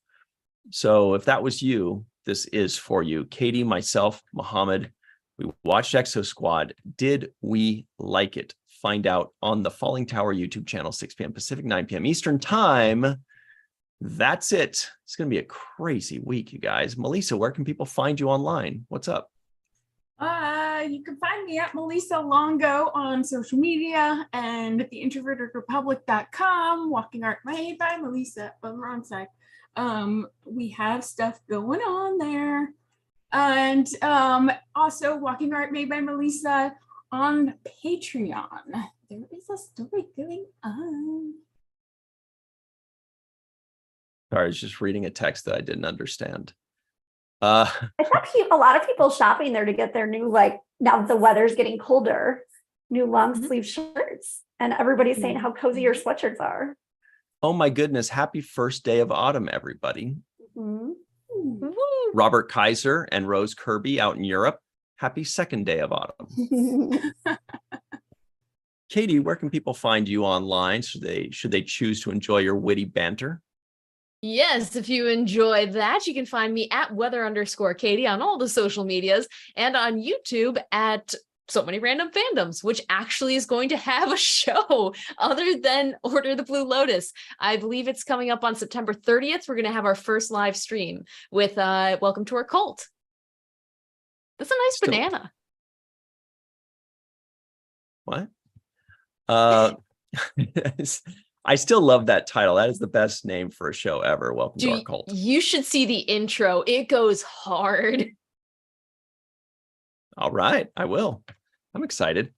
So if that was you, this is for you. Katie, myself, Muhammad, we watched Exo Squad. Did we like it? Find out on the Falling Tower YouTube channel, 6 p.m. Pacific, 9 p.m. Eastern time. That's it. It's going to be a crazy week, you guys. Melissa, where can people find you online? What's up?
You can find me at Melissa Longo on social media and at theintrovertedrepublic.com, Walking Art made by Melissa. Oh, wrong side. We have stuff going on there. And also Walking Art made by Melissa on Patreon. There is a story going on.
Sorry, I was just reading a text that I didn't understand.
I saw a lot of people shopping there to get their new, like, now the weather's getting colder, new long sleeve shirts. And everybody's saying how cozy your sweatshirts are.
Oh my goodness. Happy first day of autumn, everybody.
Mm-hmm.
Robert Kaiser and Rose Kirby out in Europe. Happy second day of autumn. Katie, where can people find you online? Should they choose to enjoy your witty banter?
Yes, if you enjoy that, you can find me at weather_Katie on all the social medias and on YouTube at So Many Random Fandoms, which actually is going to have a show other than Order the Blue Lotus. I believe it's coming up on September 30th. We're going to have our first live stream with Welcome to Our Cult. That's a nice banana.
What? I still love that title. That is the best name for a show ever. Welcome to Our Cult.
You should see the intro. It goes hard.
All right, I will. I'm excited.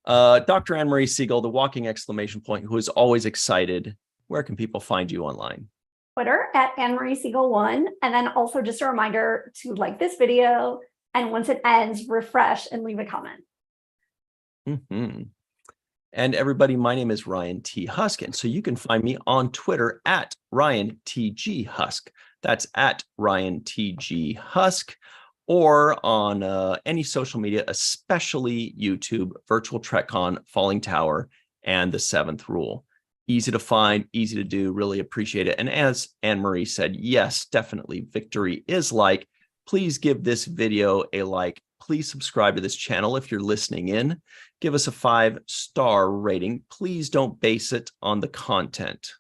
Dr. Anne-Marie Siegel, the walking exclamation point, who is always excited. Where can people find you online?
Twitter at Anne-Marie Siegel 1. And then also just a reminder to like this video. And once it ends, refresh and leave a comment.
Mm-hmm. And everybody, my name is Ryan T. Husk, and so you can find me on Twitter at Ryan TG Husk. That's at Ryan TG Husk, or on any social media, especially YouTube, Virtual TrekCon, Falling Tower, and The Seventh Rule. Easy to find, easy to do, really appreciate it. And as Anne-Marie said, yes, definitely victory is like. Please give this video a like. Please subscribe to this channel if you're listening in. Give us a 5-star rating. Please don't base it on the content.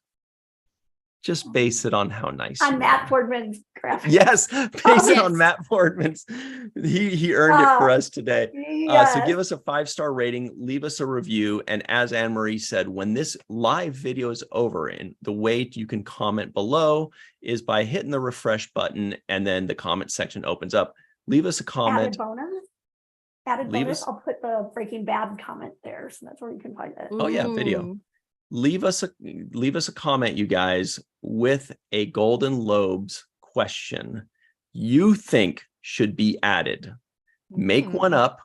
Just base it on how nice.
On Matt Fordman's graphic.
Yes, base it on Matt Fordman's. He earned it for us today.
Yes.
So give us a 5-star rating, leave us a review. And as Anne-Marie said, when this live video is over, and the way you can comment below is by hitting the refresh button, and then the comment section opens up. Leave us a comment.
Added bonus. I'll put the Breaking Bad comment there, so that's where you can find it.
Oh yeah, video. Leave us a comment, you guys, with a Golden Lobes question you think should be added. Make one up.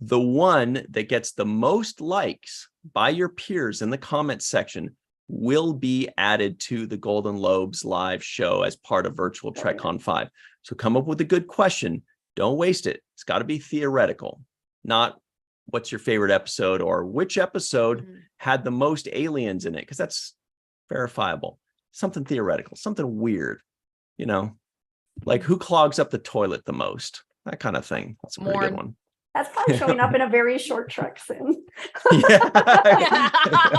The one that gets the most likes by your peers in the comment section will be added to the Golden Lobes live show as part of Virtual TrekCon 5. So come up with a good question. Don't waste it. It's got to be theoretical, not what's your favorite episode or which episode had the most aliens in it, because that's verifiable. Something theoretical, something weird, you know, like who clogs up the toilet the most, that kind of thing. That's a pretty good one.
That's probably showing up in a very short trek soon.
Yeah.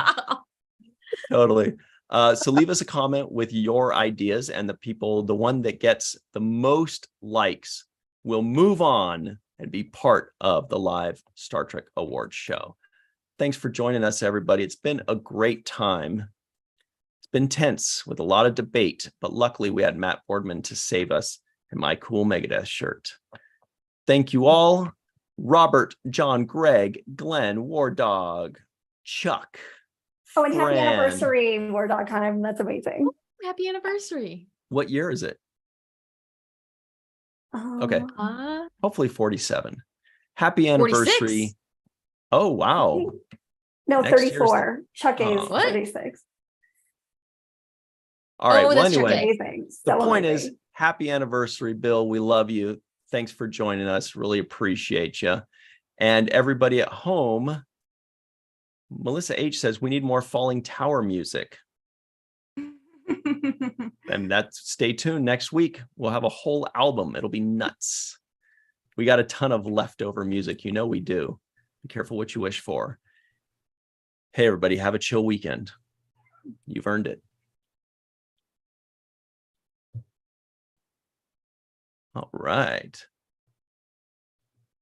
Totally. So leave us a comment with your ideas, and the one that gets the most likes will move on and be part of the live Star Trek Awards show. Thanks for joining us, everybody. It's been a great time. It's been tense with a lot of debate, but luckily we had Matt Boardman to save us in my cool Megadeth shirt. Thank you all. Robert, John, Greg, Glenn, War Dog, Chuck.
Oh, and happy
Fran.
anniversary, War Dog Time. That's amazing.
Happy anniversary.
What year is it? Okay. Hopefully 47. Happy anniversary.
46.
Oh, wow.
No,
Next year's-
34. Chuck A is
Oh.
What?
36.
All right.
Oh,
Well,
that's Chuck A.
anyway,
Amazing.
the
So
point
amazing.
is, happy anniversary, Bill. We love you. Thanks for joining us. Really appreciate you. And everybody at home, Melissa H says we need more Falling Tower music. And that's, stay tuned. Next week, we'll have a whole album. It'll be nuts. We got a ton of leftover music. You know we do. Be careful what you wish for. Hey, everybody, have a chill weekend. You've earned it. All right.